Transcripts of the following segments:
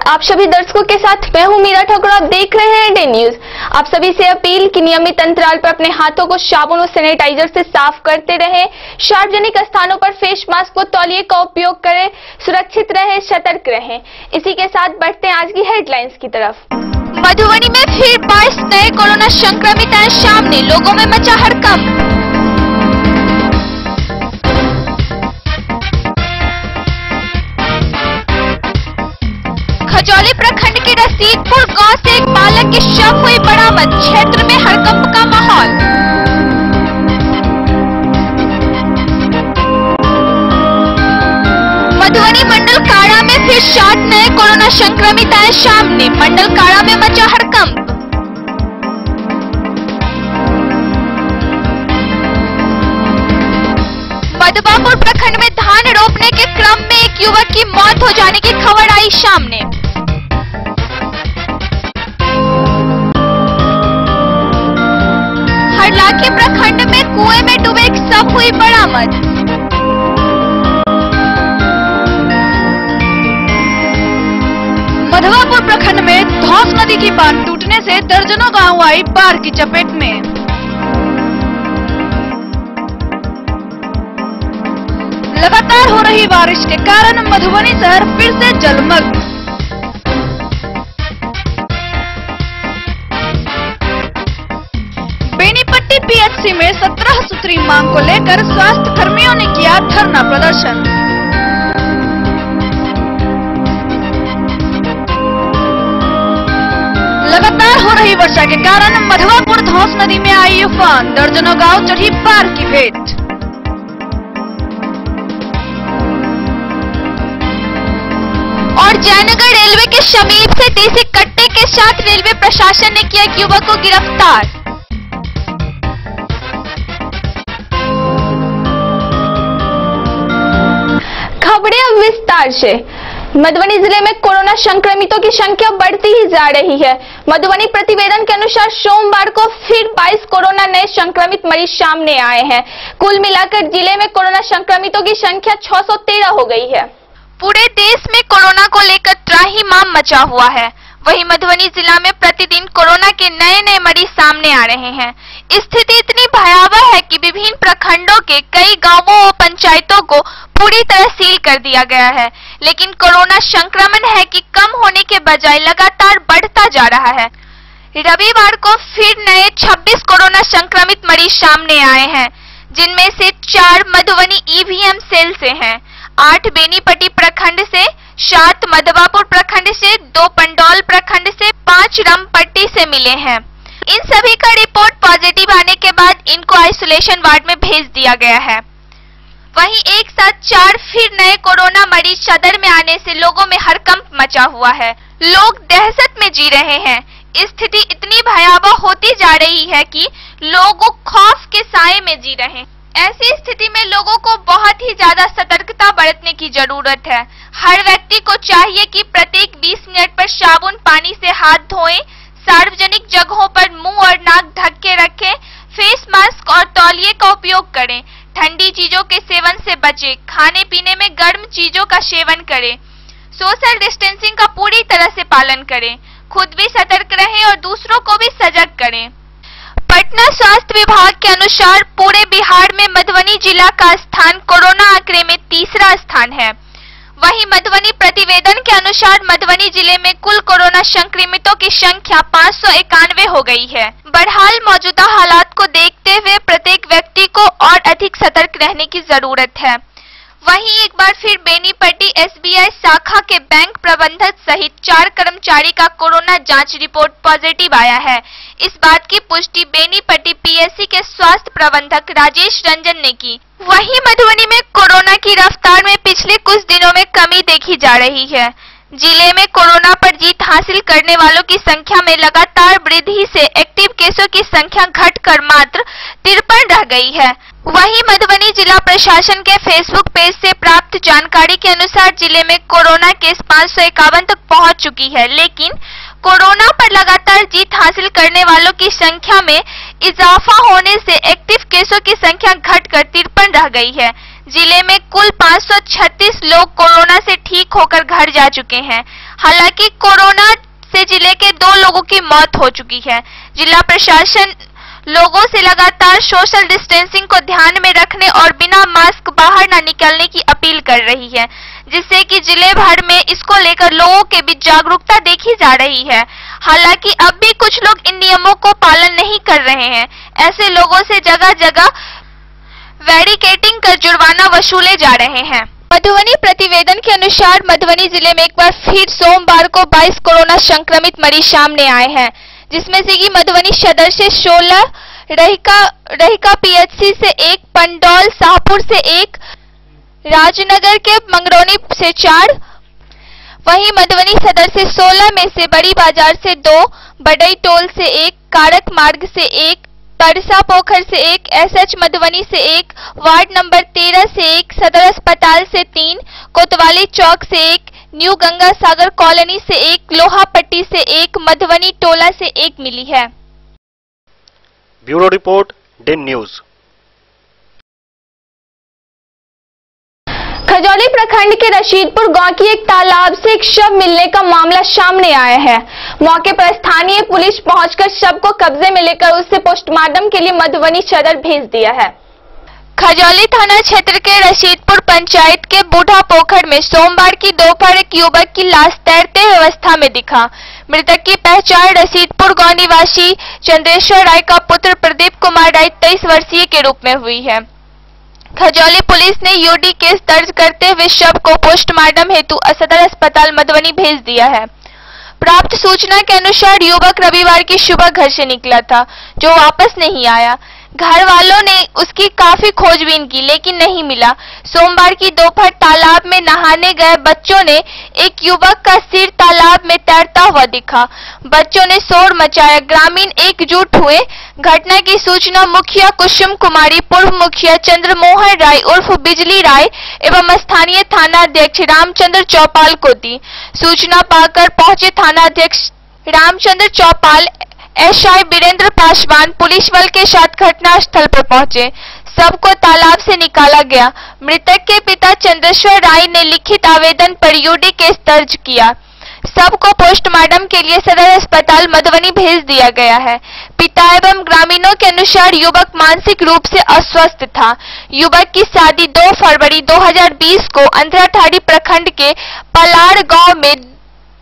आप सभी दर्शकों के साथ मैं हूं मीरा ठाकुर। आप देख रहे हैं डे न्यूज। आप सभी से अपील कि नियमित अंतराल पर अपने हाथों को साबुन और सैनिटाइजर से साफ करते रहें। सार्वजनिक स्थानों पर फेस मास्क व तौलिए का उपयोग करें। सुरक्षित रहें, सतर्क रहें। इसी के साथ बढ़ते हैं आज की हेडलाइंस की तरफ। मधुबनी में फिर 22 नए कोरोना संक्रमित आए सामने, लोगों में मचा हड़कंप। खजौली प्रखंड के रसीदपुर गांव से एक बालक की शव हुई बरामद, क्षेत्र में हड़कंप का माहौल। मधुबनी मंडल काड़ा में फिर 60 नए कोरोना संक्रमित आए सामने, मंडल काड़ा में मचा हड़कंप। मधुबापुर प्रखंड में धान रोपने के क्रम में एक युवक की मौत हो जाने की खबर आई सामने। हरलाखी प्रखंड में कुएं में डूबे एक शव हुई बरामद। मधुबापुर प्रखंड में धौस नदी की बांध टूटने से दर्जनों गांव आई बाढ़ की चपेट में। लगातार हो रही बारिश के कारण मधुबनी शहर फिर से जलमग्न। बेनीपट्टी पीएचसी में 17 सूत्री मांग को लेकर स्वास्थ्य कर्मियों ने किया धरना प्रदर्शन। लगातार हो रही वर्षा के कारण मधुबापुर धौस नदी में आई उफान, दर्जनों गांव चढ़ी बाढ़ की भेंट। और जयनगर रेलवे के समीप से देसी कट्टे के साथ रेलवे प्रशासन ने किया एक युवक को गिरफ्तार। खबरें अब विस्तार से। मधुबनी जिले में कोरोना संक्रमितों की संख्या बढ़ती ही जा रही है। मधुबनी प्रतिवेदन के अनुसार सोमवार को फिर 22 कोरोना नए संक्रमित मरीज सामने आए हैं। कुल मिलाकर जिले में कोरोना संक्रमितों की संख्या 613 हो गई है। पूरे देश में कोरोना को लेकर त्राहिमाम मचा हुआ है। वहीं मधुबनी जिला में प्रतिदिन कोरोना के नए नए मरीज सामने आ रहे हैं। स्थिति इतनी भयावह है कि विभिन्न प्रखंडों के कई गांवों और पंचायतों को पूरी तरह सील कर दिया गया है। लेकिन कोरोना संक्रमण है कि कम होने के बजाय लगातार बढ़ता जा रहा है। रविवार को फिर नए 26 कोरोना संक्रमित मरीज सामने आए हैं, जिनमें से 4 मधुबनी ईवीएम सेल से हैं, 8 बेनीपट्टी प्रखंड से, 7 मधुबापुर प्रखंड से, 2 पंडौल प्रखंड से, 5 रामपट्टी से मिले हैं। इन सभी का रिपोर्ट पॉजिटिव आने के बाद इनको आइसोलेशन वार्ड में भेज दिया गया है। वहीं एक साथ 4 फिर नए कोरोना मरीज सदर में आने से लोगों में हड़कंप मचा हुआ है। लोग दहशत में जी रहे हैं। स्थिति इतनी भयावह होती जा रही है कि लोग खौफ के साए में जी रहे हैं। ऐसी स्थिति में लोगों को बहुत ही ज्यादा सतर्कता बरतने की जरूरत है। हर व्यक्ति को चाहिए कि प्रत्येक 20 मिनट पर साबुन पानी से हाथ धोएं, सार्वजनिक जगहों पर मुंह और नाक ढक के रखें, फेस मास्क और तौलिए का उपयोग करें, ठंडी चीजों के सेवन से बचें, खाने पीने में गर्म चीजों का सेवन करें, सोशल डिस्टेंसिंग का पूरी तरह से पालन करें, खुद भी सतर्क रहें और दूसरों को भी सजग करें। पटना स्वास्थ्य विभाग के अनुसार पूरे बिहार में मधुबनी जिला का स्थान कोरोना आंकड़े में तीसरा स्थान है। वहीं मधुबनी प्रतिवेदन के अनुसार मधुबनी जिले में कुल कोरोना संक्रमितों की संख्या 591 हो गई है। बहरहाल मौजूदा हालात को देखते हुए प्रत्येक व्यक्ति को और अधिक सतर्क रहने की जरूरत है। वहीं एक बार फिर बेनीपट्टी एसबीआई शाखा के बैंक प्रबंधक सहित 4 कर्मचारी का कोरोना जांच रिपोर्ट पॉजिटिव आया है। इस बात की पुष्टि बेनीपट्टी पीएससी के स्वास्थ्य प्रबंधक राजेश रंजन ने की। वहीं मधुबनी में कोरोना की रफ्तार में पिछले कुछ दिनों में कमी देखी जा रही है। जिले में कोरोना पर जीत हासिल करने वालों की संख्या में लगातार वृद्धि से एक्टिव केसों की संख्या घटकर मात्र 53 रह गई है। वहीं मधुबनी जिला प्रशासन के फेसबुक पेज से प्राप्त जानकारी के अनुसार जिले में कोरोना केस 551 तक पहुंच चुकी है, लेकिन कोरोना पर लगातार जीत हासिल करने वालों की संख्या में इजाफा होने से एक्टिव केसों की संख्या घटकर 53 रह गई है, जिले में कुल 536 लोग कोरोना से ठीक होकर घर जा चुके हैं। हालांकि कोरोना से जिले के 2 लोगों की मौत हो चुकी है। जिला प्रशासन लोगों से लगातार सोशल डिस्टेंसिंग को ध्यान में रखने और बिना मास्क बाहर न निकलने की अपील कर रही है, जिससे कि जिले भर में इसको लेकर लोगों के बीच जागरूकता देखी जा रही है। हालांकि अब भी कुछ लोग इन नियमों को पालन नहीं कर रहे हैं। ऐसे लोगों से जगह जगह बैरिकेडिंग कर जुर्माना वसूले जा रहे हैं। मधुबनी प्रतिवेदन के अनुसार मधुबनी जिले में एक बार फिर सोमवार को 22 कोरोना संक्रमित मरीज सामने आए हैं, जिसमें से कि मधुबनी सदर से 16, रहिका पीएचसी से 1, पंडौल शाहपुर से 1, राजनगर के मंगरौनी से 4, वहीं मधुबनी सदर से 16 में से बड़ी बाजार से 2, बड़ई टोल से 1, कारक मार्ग से 1, परसा पोखर से 1, एसएच मधुबनी से 1, वार्ड नंबर 13 से 1, सदर अस्पताल से 3, कोतवाली चौक से 1, न्यू गंगा सागर कॉलोनी से 1, लोहा पट्टी से 1, मधुबनी टोला से 1 मिली है। Bureau report, Den News. Khajauli प्रखंड के रशीदपुर गांव की एक तालाब से एक शव मिलने का मामला सामने आया है। मौके पर स्थानीय पुलिस पहुंचकर शव को कब्जे में लेकर उसे पोस्टमार्टम के लिए मधुबनी सदर भेज दिया है। खजौली थाना क्षेत्र के रशीदपुर पंचायत के बूढ़ा पोखर में सोमवार की दोपहर एक युवक की लाश तैरते अवस्था में दिखा। मृतक की पहचान रशीदपुर गांव निवासी चंद्रेश्वर राय का पुत्र प्रदीप कुमार राय 23 वर्षीय के रूप में हुई है। खजौली पुलिस ने यूडी केस दर्ज करते हुए शव को पोस्टमार्टम हेतु सदर अस्पताल मधुबनी भेज दिया है। प्राप्त सूचना के अनुसार युवक रविवार की सुबह घर से निकला था, जो वापस नहीं आया। घर वालों ने उसकी काफी खोजबीन की लेकिन नहीं मिला। सोमवार की दोपहर तालाब में नहाने गए बच्चों ने एक युवक का सिर तालाब में तैरता हुआ दिखा। बच्चों ने शोर मचाया, ग्रामीण एकजुट हुए। घटना की सूचना मुखिया कुसुम कुमारी, पूर्व मुखिया चंद्रमोहन राय उर्फ बिजली राय एवं स्थानीय थाना अध्यक्ष रामचंद्र चौपाल को दी। सूचना पाकर पहुंचे थाना अध्यक्ष रामचंद्र चौपाल, एसआई वीरेंद्र पासवान पुलिस बल के साथ घटनास्थल पर पहुंचे। सबको तालाब से निकाला गया। मृतक के पिता चंद्रेश्वर राय ने लिखित आवेदन पर यूडी केस दर्ज किया। सबको पोस्टमार्टम के लिए सदर अस्पताल मधुबनी भेज दिया गया है। पिता एवं ग्रामीणों के अनुसार युवक मानसिक रूप से अस्वस्थ था। युवक की शादी 2 फरवरी 2020 को अंतराठाड़ी प्रखंड के पलाड़ गांव में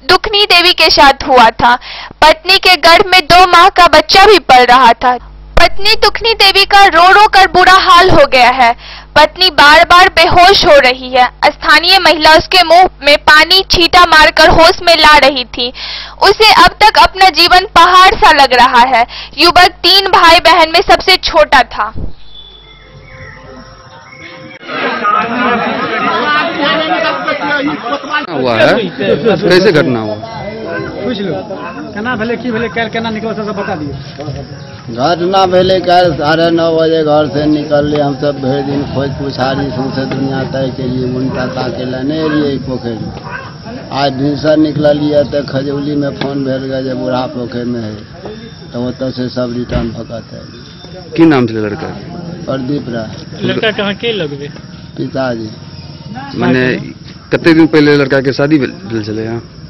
दुखनी देवी के साथ हुआ था। पत्नी के गर्भ में 2 माह का बच्चा भी पल रहा था। पत्नी दुखनी देवी का रो रो कर बुरा हाल हो गया है। पत्नी बार बार बेहोश हो रही है। स्थानीय महिला उसके मुंह में पानी छींटा मारकर होश में ला रही थी। उसे अब तक अपना जीवन पहाड़ सा लग रहा है। युवक 3 भाई बहन में सबसे छोटा था। हुआ है, कैसे घटना हुआ? पूछ लो केना भेले की भेले, काल्हि केना निकल सब बता दियो। घटना भेले काल्हि 9:30 बजे घर से निकलले। हम सब भरि दिन खोज पुछारी से दुनिया तय के लिए मुंडा ताके लेने रहिए पोखर में। आज भिनसर निकलिए तो खजौली में फोन भेल गया जे बूढ़ा पोखर में है, तो ओतऽ से सब रिटर्न भगत है। की नाम छे लड़का? प्रदीप राय। लड़का कहाँ के लगबे? पिताजी। माने कते दिन पहले लड़का के शादी भेल छले?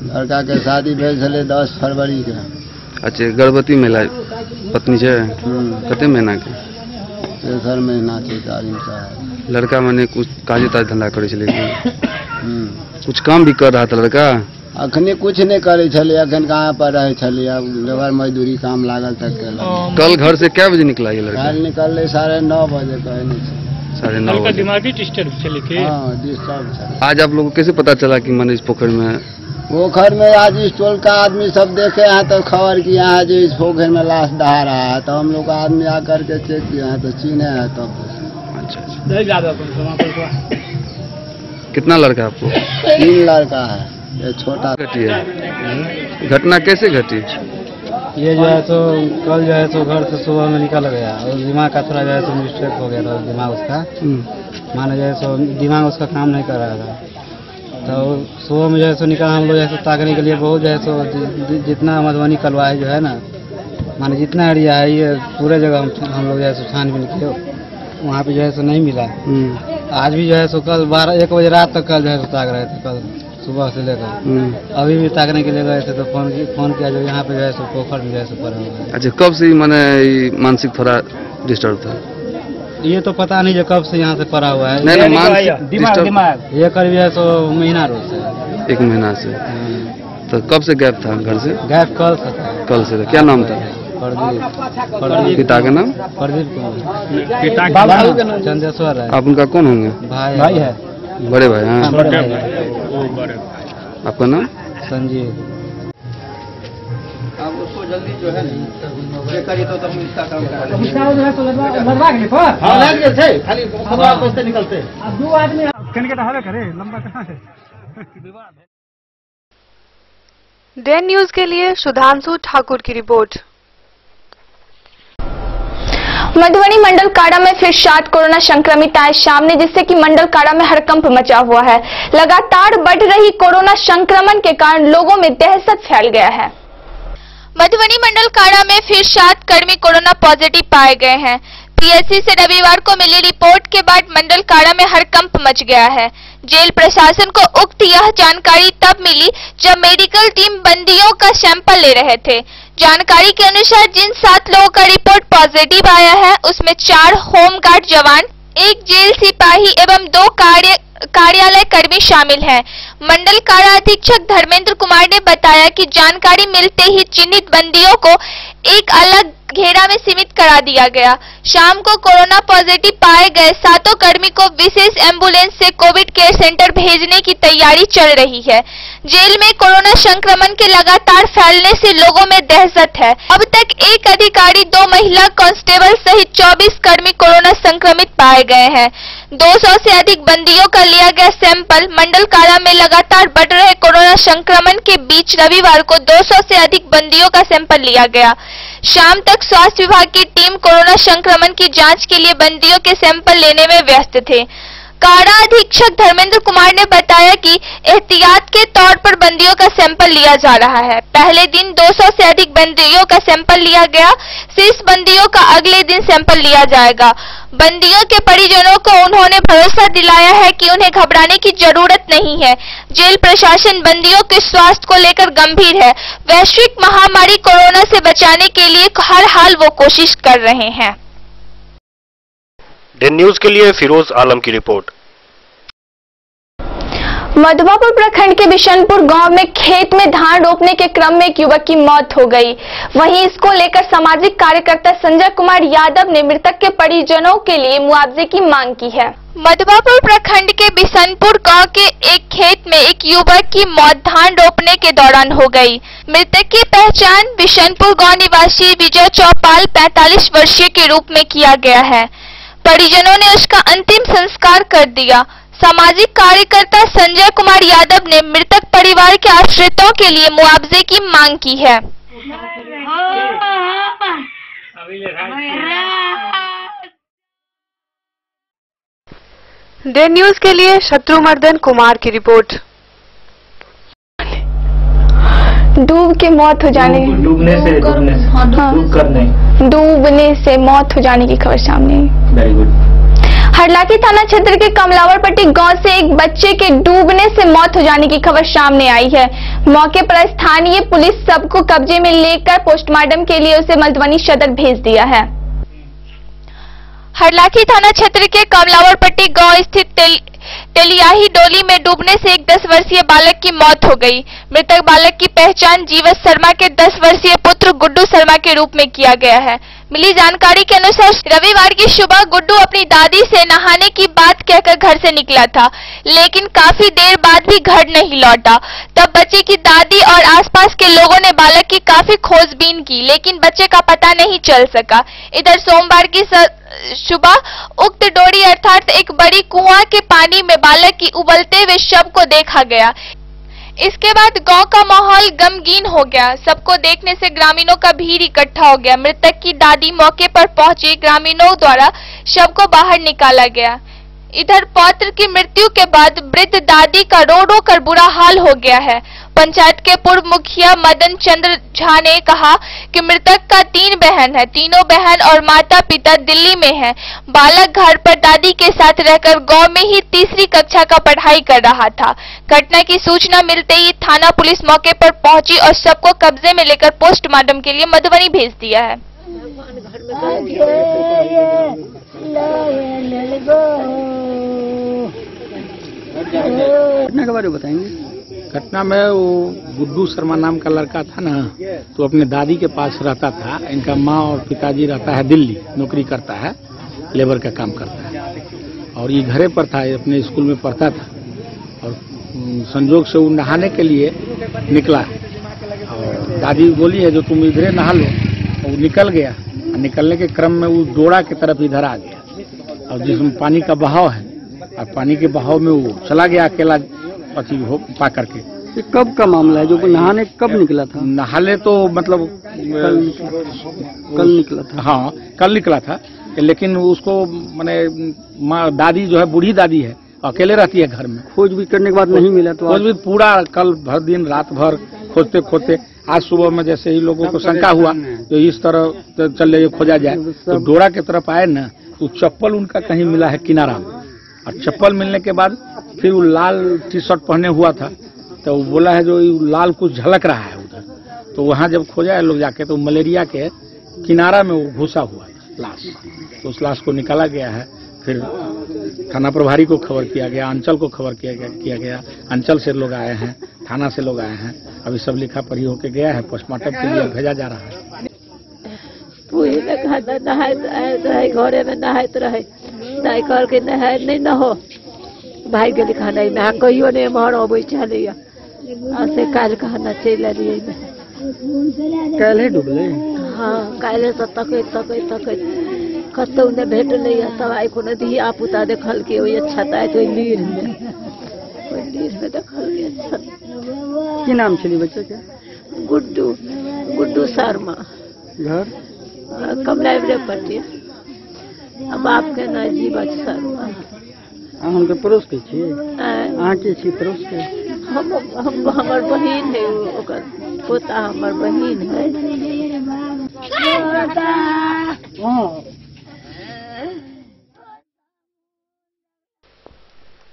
लड़का के शादी भेल छले 10 फरवरी के। अच्छा, गर्भवती महिला पत्नी छे? कते महीना के? 3 महीना छे। तारीख का लड़का माने कुछ काजे ताज धंधा करे छले? कुछ काम भी कर रहा था लड़का? अखने कुछ नहीं करे छले, अखन कहाँ पर रहे छले। अब लेबर मजदूरी काम लागल तक केलक। कल घर से क्या बजे निकला ये लड़का? कल निकलले 9:30 बजे कहने छे। 9:30 बजे। दिमागी डिस्टर्ब चले के? हाँ, डिस्टर्ब छे। आज आप लोगों को कैसे पता चला कि माने इस पोखर में? पोखर में आज इस टोल का आदमी सब देखे हैं तो खबर किया है जो इस पोखर में लाश दहा रहा है, तो हम लोग आदमी आकर के चेक किया है तो चीने है। तो अच्छा, कितना लड़का आपको? 3 लड़का है, ये छोटा। घटी है घटना कैसे घटी? ये जो है तो कल जो है तो घर से सुबह में निकल गया और दिमाग का थोड़ा जो है तो मिस्टेक हो गया था। दिमाग उसका माने जो है तो दिमाग उसका काम नहीं कर रहा था। तो सुबह में जो है तो निकला। हम लोग जैसे ताकने के लिए बहुत जो है तो जितना मधुबनी कलवा जो है ना, माने जितना एरिया है ये पूरे जगह हम लोग जो है तो छानबीन किए, वहाँ पे जो है तो नहीं मिला। आज भी जो है सो कल 1 बजे रात तक कल जो है सो ताक रहे थे, कल सुबह से लेकर अभी भी ताकने के लिए गए थे तो फोन किया, जो यहाँ पे जो है सो पोखर में जो है सो पड़ा हुआ है। अच्छा, कब से माने मानसिक थोड़ा डिस्टर्ब था? ये तो पता नहीं जो कब से यहाँ से पड़ा हुआ है। नहीं, मानसिक डिस्टर्ब ये करीब है सो महीना रोज से। 1 महीना से। तो कब से गैप था घर से? गैप कल से था। कल से था। क्या नाम था? प्रदीप। पिता का नाम? प्रदीप कुमार। चंदेश्वर है। आप उनका कौन होंगे? भाई है। बड़े भाई? हाँ, बड़े भाई। आपका नाम? संजीव। अब उसको जल्दी जो है ये करिए तो तुम इसका काम खाली पैसे निकलते। अब 2 आदमी करे लंबा कहाँ है? डे न्यूज के लिए सुधांशु ठाकुर की रिपोर्ट। मधुबनी मंडल काड़ा में फिर 60 कोरोना संक्रमित आए सामने, जिससे कि मंडल काड़ा में हड़कंप मचा हुआ है। लगातार बढ़ रही कोरोना संक्रमण के कारण लोगों में दहशत फैल गया है। मधुबनी मंडल काड़ा में फिर 7 कर्मी कोरोना पॉजिटिव पाए गए हैं। पीएचसी से रविवार को मिली रिपोर्ट के बाद मंडल काड़ा में हड़कंप मच गया है। जेल प्रशासन को उक्त यह जानकारी तब मिली जब मेडिकल टीम बंदियों का सैंपल ले रहे थे। जानकारी के अनुसार जिन 7 लोगों का रिपोर्ट पॉजिटिव आया है उसमें 4 होमगार्ड जवान, 1 जेल सिपाही एवं 2 कार्यालय कर्मी शामिल हैं। मंडल कारा अधीक्षक धर्मेंद्र कुमार ने बताया कि जानकारी मिलते ही चिन्हित बंदियों को एक अलग घेरा में सीमित करा दिया गया। शाम को कोरोना पॉजिटिव पाए गए 7 कर्मी को विशेष एम्बुलेंस से कोविड केयर सेंटर भेजने की तैयारी चल रही है। जेल में कोरोना संक्रमण के लगातार फैलने से लोगों में दहशत है। अब तक 1 अधिकारी, 2 महिला कांस्टेबल सहित 24 कर्मी कोरोना संक्रमित पाए गए हैं। 200 से अधिक बंदियों का लिया गया सैंपल। मंडल कारा में लगातार बढ़ रहे कोरोना संक्रमण के बीच रविवार को 200 से अधिक बंदियों का सैंपल लिया गया। शाम तक स्वास्थ्य विभाग की टीम कोरोना संक्रमण की जांच के लिए बंदियों के सैंपल लेने में व्यस्त थे। कारा अधीक्षक धर्मेंद्र कुमार ने बताया कि एहतियात के तौर पर बंदियों का सैंपल लिया जा रहा है। पहले दिन 200 से अधिक बंदियों का सैंपल लिया गया। शेष बंदियों का अगले दिन सैंपल लिया जाएगा। बंदियों के परिजनों को उन्होंने भरोसा दिलाया है कि उन्हें घबराने की जरूरत नहीं है। जेल प्रशासन बंदियों के स्वास्थ्य को लेकर गंभीर है। वैश्विक महामारी कोरोना से बचाने के लिए हर हाल वो कोशिश कर रहे हैं। डे न्यूज के लिए फिरोज आलम की रिपोर्ट। मधुबापुर प्रखंड के बिशनपुर गांव में खेत में धान रोपने के क्रम में एक युवक की मौत हो गई। वहीं इसको लेकर सामाजिक कार्यकर्ता संजय कुमार यादव ने मृतक के परिजनों के लिए मुआवजे की मांग की है। मधुबापुर प्रखंड के बिशनपुर गांव के एक खेत में एक युवक की मौत धान रोपने के दौरान हो गई। मृतक की पहचान बिशनपुर गांव निवासी विजय चौपाल 45 वर्षीय के रूप में किया गया है। परिजनों ने उसका अंतिम संस्कार कर दिया। सामाजिक कार्यकर्ता संजय कुमार यादव ने मृतक परिवार के आश्रितों के लिए मुआवजे की मांग की है। डे न्यूज के लिए शत्रुमर्दन कुमार की रिपोर्ट। डूब के मौत हो जाने डूबने से मौत हो जाने की खबर सामने। Very good. हरलाखी थाना क्षेत्र के कमलावरपट्टी गांव से एक बच्चे के डूबने से मौत हो जाने की खबर सामने आई है। मौके पर स्थानीय पुलिस सबको कब्जे में लेकर पोस्टमार्टम के लिए उसे मधुबनी सदर भेज दिया है। हरलाखी थाना क्षेत्र के कमलावरपट्टी गांव स्थित तेलियाही डोली में डूबने से एक 10 वर्षीय बालक की मौत हो गई। मृतक बालक की पहचान जीवत शर्मा के 10 वर्षीय पुत्र गुड्डू शर्मा के रूप में किया गया है। मिली जानकारी के अनुसार रविवार की सुबह गुड्डू अपनी दादी से नहाने की बात कहकर घर से निकला था, लेकिन काफी देर बाद भी घर नहीं लौटा। तब बच्चे की दादी और आसपास के लोगों ने बालक की काफी खोजबीन की, लेकिन बच्चे का पता नहीं चल सका। इधर सोमवार की सुबह उक्त डोरी अर्थात एक बड़ी कुआं के पानी में बालक की उबलते हुए शव को देखा गया। इसके बाद गांव का माहौल गमगीन हो गया। सबको देखने से ग्रामीणों का भीड़ इकट्ठा हो गया। मृतक की दादी मौके पर पहुंची। ग्रामीणों द्वारा शव को बाहर निकाला गया। इधर पौत्र की मृत्यु के बाद वृद्ध दादी का रो रो कर बुरा हाल हो गया है। पंचायत के पूर्व मुखिया मदन चंद्र झा ने कहा कि मृतक का 3 बहन है। तीनों बहन और माता पिता दिल्ली में हैं। बालक घर पर दादी के साथ रहकर गांव में ही तीसरी कक्षा का पढ़ाई कर रहा था। घटना की सूचना मिलते ही थाना पुलिस मौके पर पहुंची और सबको कब्जे में लेकर पोस्टमार्टम के लिए मधुबनी भेज दिया है। घटना के बारे में बताएंगे। घटना में वो गुड्डू शर्मा नाम का लड़का था ना, तो अपने दादी के पास रहता था। इनका माँ और पिताजी रहता है दिल्ली, नौकरी करता है, लेबर का काम करता है, और ये घरे पर था, अपने स्कूल में पढ़ता था। और संजोग से वो नहाने के लिए निकला और दादी बोली है जो तुम इधरे नहा लो। वो निकल गया, निकलने के क्रम में वो डोड़ा की तरफ इधर आ गया, और जिसमें पानी का बहाव है, और पानी के बहाव में वो चला गया अकेला पति हो पा करके। ये कब का मामला है? जो नहाने कब निकला था? नहाले तो मतलब कल निकला था। हाँ, कल निकला था, लेकिन उसको माने माँ दादी जो है, बूढ़ी दादी है, अकेले रहती है घर में। खोज भी करने के बाद नहीं मिला, तो खोज भी पूरा कल भर दिन रात भर खोजते खोजते आज सुबह में जैसे ही लोगों को शंका हुआ तो इस तरह चल रही खोजा जाए, तो डोरा की तरफ आए ना, तो चप्पल उनका कहीं मिला है किनारा में, और चप्पल मिलने के बाद फिर वो लाल टी शर्ट पहने हुआ था, तो वो बोला है जो लाल कुछ झलक रहा है उधर। तो वहाँ जब खोजा है लोग जाके, तो मलेरिया के किनारा में वो घुसा हुआ है लाश। तो उस लाश को निकाला गया है। फिर थाना प्रभारी को खबर किया गया, अंचल को खबर किया गया। अंचल से लोग आए हैं, थाना से लोग आए हैं। अभी सब लिखा पढ़ी होके गया है, पोस्टमार्टम के लिए भेजा जा रहा है। पूरी में नहाए घरे में नहात रहे, दाई कर के नहाए नहीं न हो भाई के लिखा नहीं नहा कहियो नहीं मर अब चले से काल कहना चल रही कल डूबले। हाँ, काले से तक कतौ ने भेट नहीं सवाई को नदी आप उता देखल के वही अच्छा था तो लीर में देखल के अच्छा। की नाम छली बच्चे के? गुड्डू शर्मा। घर कमलाइब्रे पट्टी। अब आपके ना जीवा शर्मा। हम के पड़ोस के छी। अहाँ के छी पड़ोस के? हम हमर बहिन है, ओकर पोता हमर बहिन है।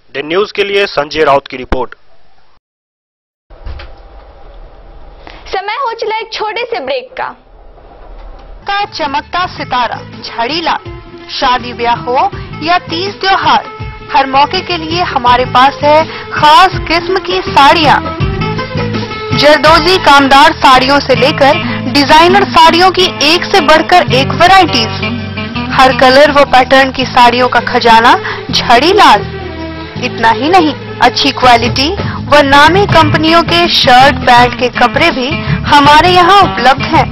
द न्यूज के लिए संजय राउत की रिपोर्ट। समय हो चला एक छोटे से ब्रेक का। चमकता सितारा झड़ीला, शादी ब्याह हो या तीज त्योहार, हर मौके के लिए हमारे पास है खास किस्म की साड़ियाँ। जरदोजी कामदार साड़ियों से लेकर डिजाइनर साड़ियों की एक से बढ़कर एक वैरायटीज, हर कलर व पैटर्न की साड़ियों का खजाना झड़ीलाल। इतना ही नहीं, अच्छी क्वालिटी व नामी कंपनियों के शर्ट पैंट के कपड़े भी हमारे यहाँ उपलब्ध हैं।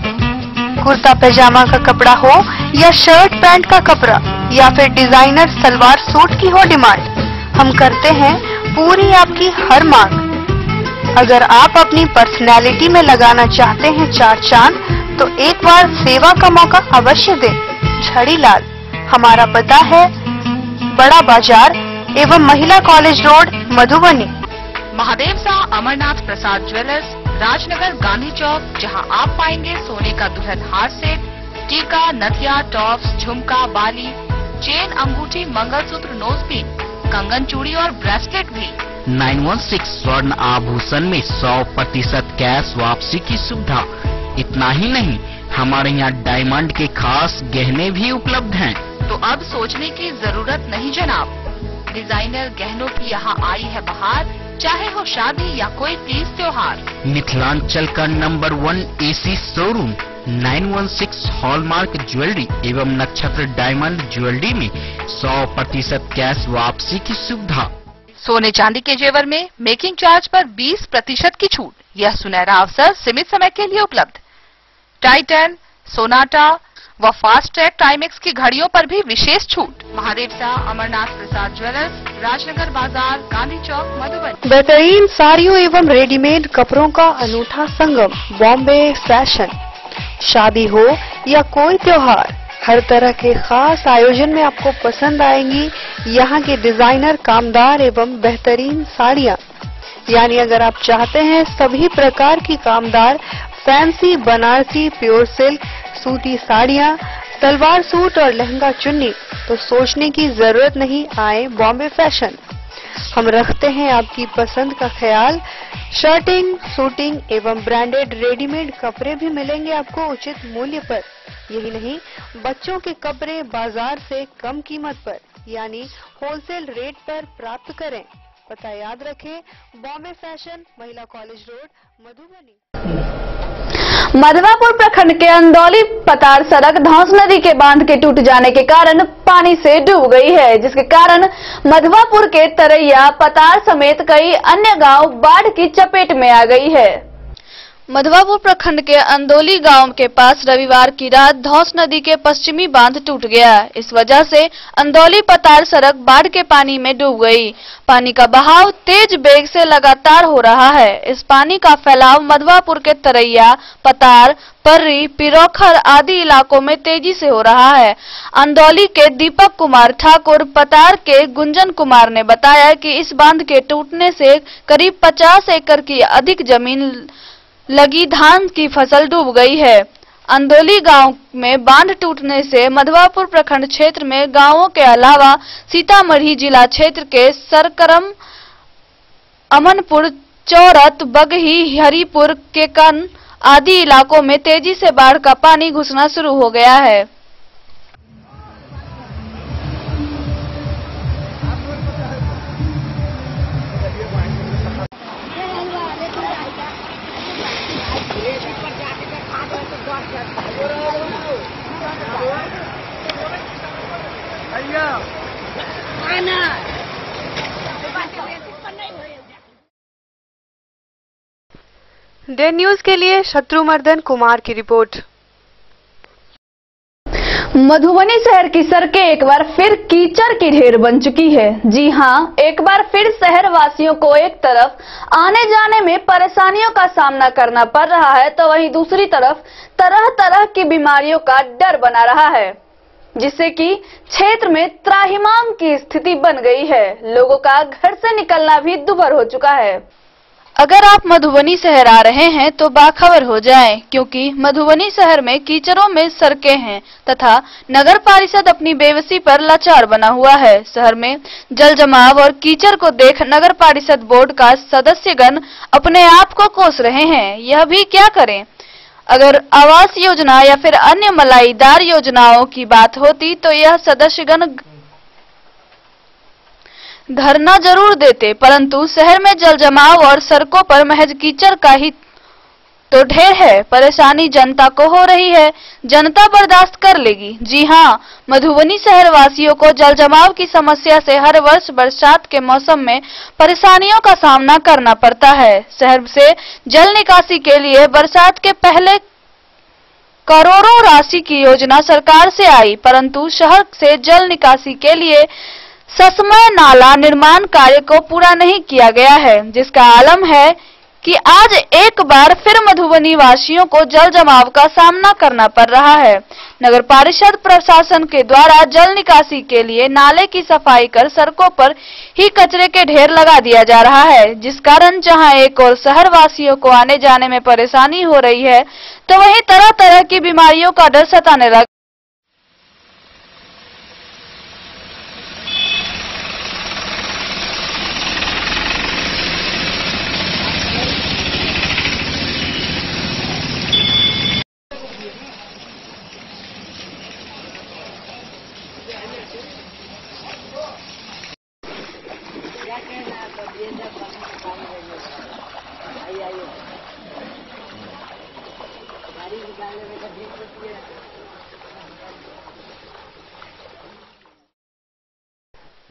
कुर्ता पैजामा का कपड़ा हो या शर्ट पैंट का कपड़ा या फिर डिजाइनर सलवार सूट की हो डिमांड, हम करते हैं पूरी आपकी हर मांग। अगर आप अपनी पर्सनैलिटी में लगाना चाहते हैं 4 चांद, तो एक बार सेवा का मौका अवश्य दें। झड़ीलाल, हमारा पता है बड़ा बाजार एवं महिला कॉलेज रोड, मधुबनी। महादेव शाह अमरनाथ प्रसाद ज्वेलर्स, राजनगर, गांधी चौक, जहां आप पाएंगे सोने का दुल्हन हार सेट, टीका, नथिया, टॉप्स, झुमका, बाली, चेन, अंगूठी, मंगलसूत्र, नोजपिन, कंगन, चूड़ी और ब्रेसलेट भी। 916 स्वर्ण आभूषण में 100% कैश वापसी की सुविधा। इतना ही नहीं, हमारे यहाँ डायमंड के खास गहने भी उपलब्ध हैं। तो अब सोचने की जरूरत नहीं जनाब, डिजाइनर गहनों की यहाँ आई है बहार, चाहे हो शादी या कोई तीज त्योहार। मिथिलांचल का number 1 AC showroom 916 hallmark jewellery एवं नक्षत्र डायमंड ज्वेलरी में 100% कैश वापसी की सुविधा। सोने चांदी के जेवर में मेकिंग चार्ज पर 20% की छूट। यह सुनहरा अवसर सीमित समय के लिए उपलब्ध। टाइटन, सोनाटा व फास्ट ट्रैक टाइमेक्स की घड़ियों पर भी विशेष छूट। महादेव शाह अमरनाथ प्रसाद ज्वेलर्स, राजनगर बाजार, गांधी चौक, मधुबनी। बेहतरीन साड़ियों एवं रेडीमेड कपड़ों का अनूठा संगम, बॉम्बे फैशन। शादी हो या कोई त्योहार, हर तरह के खास आयोजन में आपको पसंद आएंगी यहाँ के डिजाइनर कामदार एवं बेहतरीन साड़ियाँ। यानी अगर आप चाहते हैं सभी प्रकार की कामदार फैंसी बनारसी प्योर सिल्क सूती साड़ियाँ, सलवार सूट और लहंगा चुन्नी, तो सोचने की जरूरत नहीं, आए बॉम्बे फैशन। हम रखते हैं आपकी पसंद का ख्याल। शर्टिंग, सूटिंग एवं ब्रांडेड रेडीमेड कपड़े भी मिलेंगे आपको उचित मूल्य पर। यही नहीं, बच्चों के कपड़े बाजार से कम कीमत पर यानी होलसेल रेट पर प्राप्त करें। पता याद रखें, बॉम्बे फैशन, महिला कॉलेज रोड, मधुबनी। मधवापुर प्रखंड के अंदौली पतार सड़क धौंस नदी के बांध के टूट जाने के कारण पानी से डूब गई है, जिसके कारण मधवापुर के तरैया, पतार समेत कई अन्य गांव बाढ़ की चपेट में आ गई है। मधवापुर प्रखंड के अंदौली गांव के पास रविवार की रात धौंस नदी के पश्चिमी बांध टूट गया। इस वजह से अंदौली पतार सड़क बाढ़ के पानी में डूब गई। पानी का बहाव तेज बेग से लगातार हो रहा है। इस पानी का फैलाव मधवापुर के तरैया, पतार, पर्री, पिरोखर आदि इलाकों में तेजी से हो रहा है। अंदौली के दीपक कुमार ठाकुर, पतार के गुंजन कुमार ने बताया कि इस बांध के टूटने से करीब 50 एकड़ की अधिक जमीन लगी धान की फसल डूब गई है। अंदौली गांव में बांध टूटने से मधवापुर प्रखंड क्षेत्र में गांवों के अलावा सीतामढ़ी जिला क्षेत्र के सरकरम, अमनपुर, चौरत, बगही, हरिपुर, केकन आदि इलाकों में तेजी से बाढ़ का पानी घुसना शुरू हो गया है। डे न्यूज के लिए शत्रुमर्दन कुमार की रिपोर्ट। मधुबनी शहर की सड़कें एक बार फिर कीचड़ की ढेर बन चुकी है। जी हां, एक बार फिर शहर वासियों को एक तरफ आने जाने में परेशानियों का सामना करना पड़ रहा है, तो वहीं दूसरी तरफ तरह तरह की बीमारियों का डर बना रहा है, जिससे कि क्षेत्र में त्राहिमाम की स्थिति बन गई है। लोगों का घर से निकलना भी दुभर हो चुका है। अगर आप मधुबनी शहर आ रहे हैं तो बाखबर हो जाएं, क्योंकि मधुबनी शहर में कीचड़ों में सड़कें हैं तथा नगर परिषद अपनी बेबसी पर लाचार बना हुआ है। शहर में जल जमाव और कीचड़ को देख नगर परिषद बोर्ड का सदस्यगण अपने आप को कोस रहे हैं। यह भी क्या करें। अगर आवास योजना या फिर अन्य मलाईदार योजनाओं की बात होती तो यह सदस्यगण धरना जरूर देते, परंतु शहर में जल जमाव और सड़कों पर महज कीचड़ का ही तो ढेर है। परेशानी जनता को हो रही है, जनता बर्दाश्त कर लेगी। जी हां, मधुबनी शहर वासियों को जल जमाव की समस्या से हर वर्ष बरसात के मौसम में परेशानियों का सामना करना पड़ता है। शहर से जल निकासी के लिए बरसात के पहले करोड़ों राशि की योजना सरकार से आई, परंतु शहर से जल निकासी के लिए ससमय नाला निर्माण कार्य को पूरा नहीं किया गया है, जिसका आलम है कि आज एक बार फिर मधुबनी वासियों को जल जमाव का सामना करना पड़ रहा है। नगर परिषद प्रशासन के द्वारा जल निकासी के लिए नाले की सफाई कर सड़कों पर ही कचरे के ढेर लगा दिया जा रहा है, जिस कारण जहां एक और शहर वासियों को आने जाने में परेशानी हो रही है, तो वहीं तरह तरह की बीमारियों का डर सताने लगा।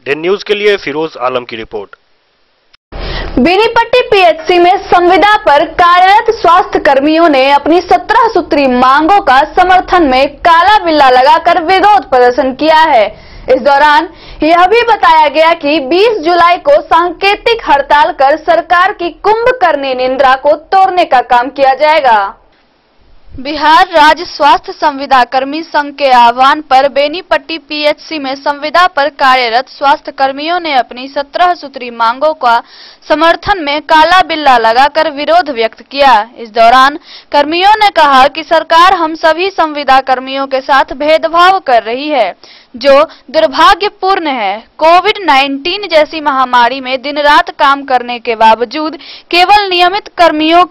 डे न्यूज के लिए फिरोज आलम की रिपोर्ट। बेनीपट्टी पीएचसी में संविदा पर कार्यरत स्वास्थ्य कर्मियों ने अपनी 17 सूत्री मांगों का समर्थन में काला बिल्ला लगाकर विरोध प्रदर्शन किया है। इस दौरान यह भी बताया गया कि 20 जुलाई को सांकेतिक हड़ताल कर सरकार की कुंभकर्णी निद्रा को तोड़ने का काम किया जाएगा। बिहार राज्य स्वास्थ्य संविदा कर्मी संघ के आह्वान पर बेनीपट्टी पीएचसी में संविदा पर कार्यरत स्वास्थ्य कर्मियों ने अपनी 17 सूत्री मांगों का समर्थन में काला बिल्ला लगाकर विरोध व्यक्त किया। इस दौरान कर्मियों ने कहा कि सरकार हम सभी संविदा कर्मियों के साथ भेदभाव कर रही है, जो दुर्भाग्यपूर्ण है। कोविड-19 जैसी महामारी में दिन रात काम करने के बावजूद केवल नियमित कर्मियों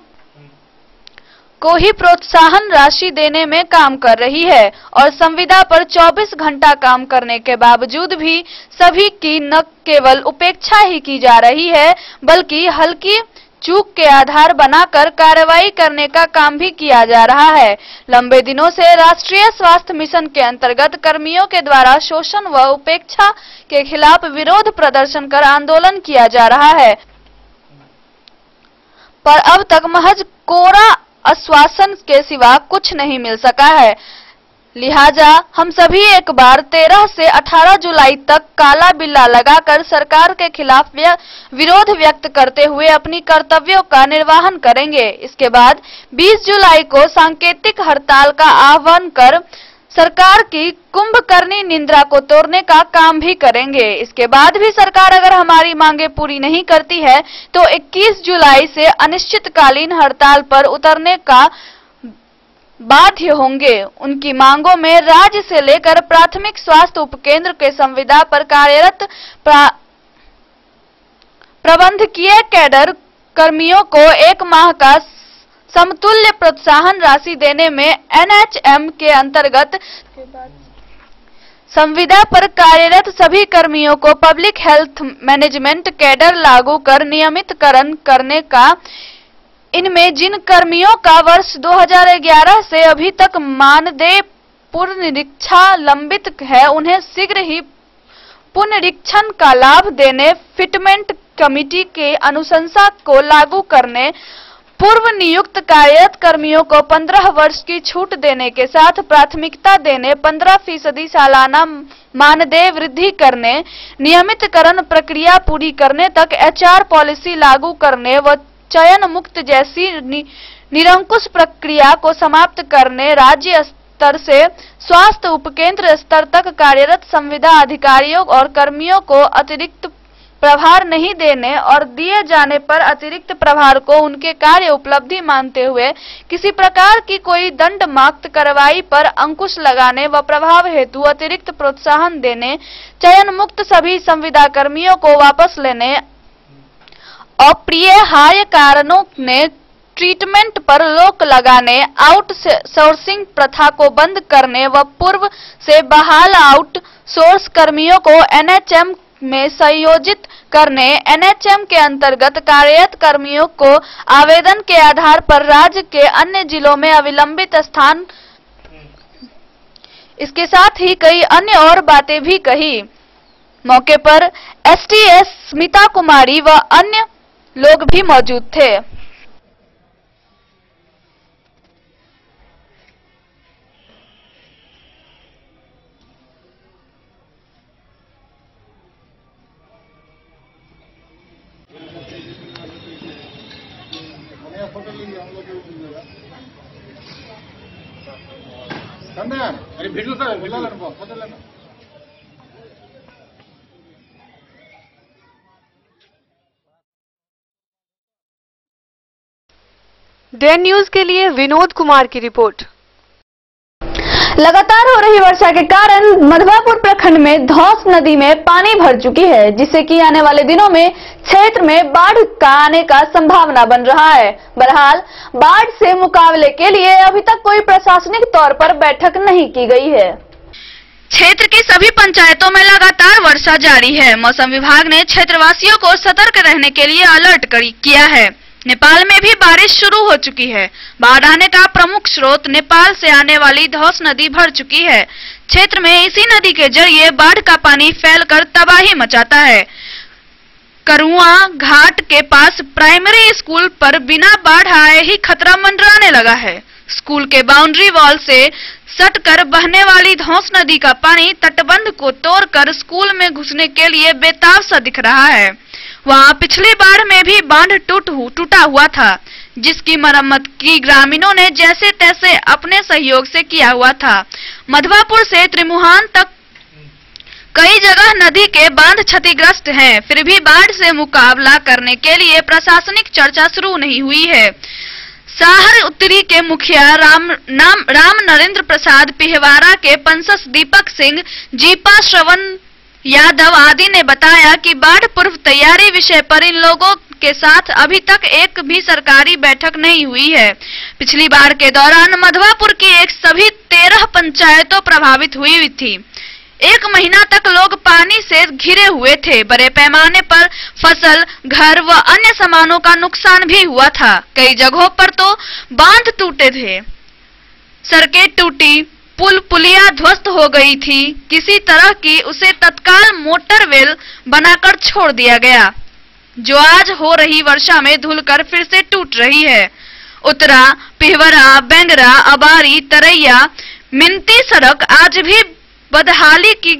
को ही प्रोत्साहन राशि देने में काम कर रही है और संविदा पर 24 घंटा काम करने के बावजूद भी सभी की न केवल उपेक्षा ही की जा रही है, बल्कि हल्की चूक के आधार बनाकर कार्रवाई करने का काम भी किया जा रहा है। लंबे दिनों से राष्ट्रीय स्वास्थ्य मिशन के अंतर्गत कर्मियों के द्वारा शोषण व उपेक्षा के खिलाफ विरोध प्रदर्शन कर आंदोलन किया जा रहा है, पर अब तक महज कोरा आश्वासन के सिवा कुछ नहीं मिल सका है। लिहाजा हम सभी एक बार 13 से 18 जुलाई तक काला बिल्ला लगाकर सरकार के खिलाफ विरोध व्यक्त करते हुए अपनी कर्तव्यों का निर्वहन करेंगे। इसके बाद 20 जुलाई को सांकेतिक हड़ताल का आह्वान कर सरकार की कुंभकर्णी निंद्रा को तोड़ने का काम भी करेंगे। इसके बाद भी सरकार अगर हमारी मांगे पूरी नहीं करती है तो 21 जुलाई से अनिश्चितकालीन हड़ताल पर उतरने का बाध्य होंगे। उनकी मांगों में राज्य से लेकर प्राथमिक स्वास्थ्य उपकेंद्र के संविदा पर कार्यरत प्रबंधकीय कैडर कर्मियों को 1 माह का समतुल्य प्रोत्साहन राशि देने में एनएचएम के अंतर्गत संविदा पर कार्यरत सभी कर्मियों को पब्लिक हेल्थ मैनेजमेंट कैडर लागू कर नियमितकरण करने का, इनमें जिन कर्मियों का वर्ष 2011 से अभी तक मानदेय पुनरीक्षा लंबित है उन्हें शीघ्र ही पुनरीक्षण का लाभ देने, फिटमेंट कमेटी के अनुशंसा को लागू करने, पूर्व नियुक्त कार्यरत कर्मियों को 15 वर्ष की छूट देने के साथ प्राथमिकता देने, 15% सालाना मानदेय वृद्धि करने, नियमितकरण प्रक्रिया पूरी करने तक एचआर पॉलिसी लागू करने व चयन मुक्त जैसी निरंकुश प्रक्रिया को समाप्त करने, राज्य स्तर से स्वास्थ्य उपकेंद्र स्तर तक कार्यरत संविदा अधिकारियों और कर्मियों को अतिरिक्त प्रभार नहीं देने और दिए जाने पर अतिरिक्त प्रभार को उनके कार्य उपलब्धि मानते हुए किसी प्रकार की कोई दंडमुक्त कार्रवाई पर अंकुश लगाने व प्रभाव हेतु अतिरिक्त प्रोत्साहन देने, चयन मुक्त सभी संविदा कर्मियों को वापस लेने, अप्रिय कारणों ने ट्रीटमेंट पर रोक लगाने, आउटसोर्सिंग प्रथा को बंद करने व पूर्व से बहाल आउटसोर्स कर्मियों को एनएचएम में संयोजित करने, एनएचएम के अंतर्गत कार्यरत कर्मियों को आवेदन के आधार पर राज्य के अन्य जिलों में अविलंबित स्थान, इसके साथ ही कई अन्य और बातें भी कही। मौके पर एसटीएस स्मिता कुमारी व अन्य लोग भी मौजूद थे। अरे भिडलो सर भिडलो फोटो लेना। डे न्यूज के लिए विनोद कुमार की रिपोर्ट। लगातार हो रही वर्षा के कारण मधवापुर प्रखंड में धौस नदी में पानी भर चुकी है, जिससे कि आने वाले दिनों में क्षेत्र में बाढ़ का आने का संभावना बन रहा है। बहरहाल बाढ़ से मुकाबले के लिए अभी तक कोई प्रशासनिक तौर पर बैठक नहीं की गई है। क्षेत्र की सभी पंचायतों में लगातार वर्षा जारी है। मौसम विभाग ने क्षेत्रवासियों को सतर्क रहने के लिए अलर्ट किया है। नेपाल में भी बारिश शुरू हो चुकी है। बाढ़ आने का प्रमुख स्रोत नेपाल से आने वाली धौस नदी भर चुकी है। क्षेत्र में इसी नदी के जरिए बाढ़ का पानी फैलकर तबाही मचाता है। करुआ घाट के पास प्राइमरी स्कूल पर बिना बाढ़ आए ही खतरा मंडराने लगा है। स्कूल के बाउंड्री वॉल से सटकर बहने वाली धौस नदी का पानी तटबंध को तोड़कर स्कूल में घुसने के लिए बेताब सा दिख रहा है। वहां पिछली बार में भी बांध टूटा हुआ था, जिसकी मरम्मत की ग्रामीणों ने जैसे तैसे अपने सहयोग से किया हुआ था। मधवापुर से त्रिमुहान तक कई जगह नदी के बांध क्षतिग्रस्त हैं, फिर भी बाढ़ से मुकाबला करने के लिए प्रशासनिक चर्चा शुरू नहीं हुई है। साहर उत्तरी के मुखिया राम नरेंद्र प्रसाद, पिहवारा के पंसस दीपक सिंह, जीपा श्रवण यादव आदि ने बताया कि बाढ़ पूर्व तैयारी विषय पर इन लोगों के साथ अभी तक एक भी सरकारी बैठक नहीं हुई है। पिछली बाढ़ के दौरान मधवापुर की सभी 13 पंचायतों प्रभावित हुई थी। 1 महीना तक लोग पानी से घिरे हुए थे। बड़े पैमाने पर फसल, घर व अन्य सामानों का नुकसान भी हुआ था। कई जगहों पर तो बांध टूटे थे, सड़कें टूटी, पुलिया ध्वस्त हो गई थी। किसी तरह की उसे तत्काल मोटरवेल बनाकर छोड़ दिया गया, जो आज हो रही वर्षा में धुलकर फिर से टूट रही है। उत्तरा, पिहवरा, बेंगरा, अबारी, तरैया, मिनती सड़क आज भी बदहाली की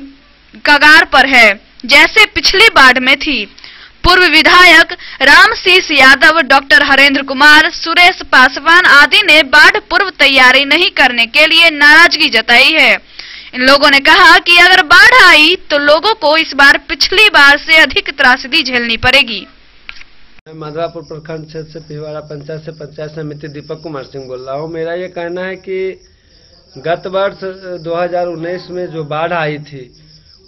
कगार पर है, जैसे पिछली बाढ़ में थी। पूर्व विधायक रामशीष यादव, डॉक्टर हरेंद्र कुमार, सुरेश पासवान आदि ने बाढ़ पूर्व तैयारी नहीं करने के लिए नाराजगी जताई है। इन लोगों ने कहा कि अगर बाढ़ आई तो लोगों को इस बार पिछली बार से अधिक त्रासदी झेलनी पड़ेगी। मैं मधवापुर प्रखंड क्षेत्र से पिहवारा पंचायत से पंचायत समिति दीपक कुमार सिंह बोल रहा हूँ। मेरा ये कहना है कि गत वर्ष 2019 में जो बाढ़ आई थी,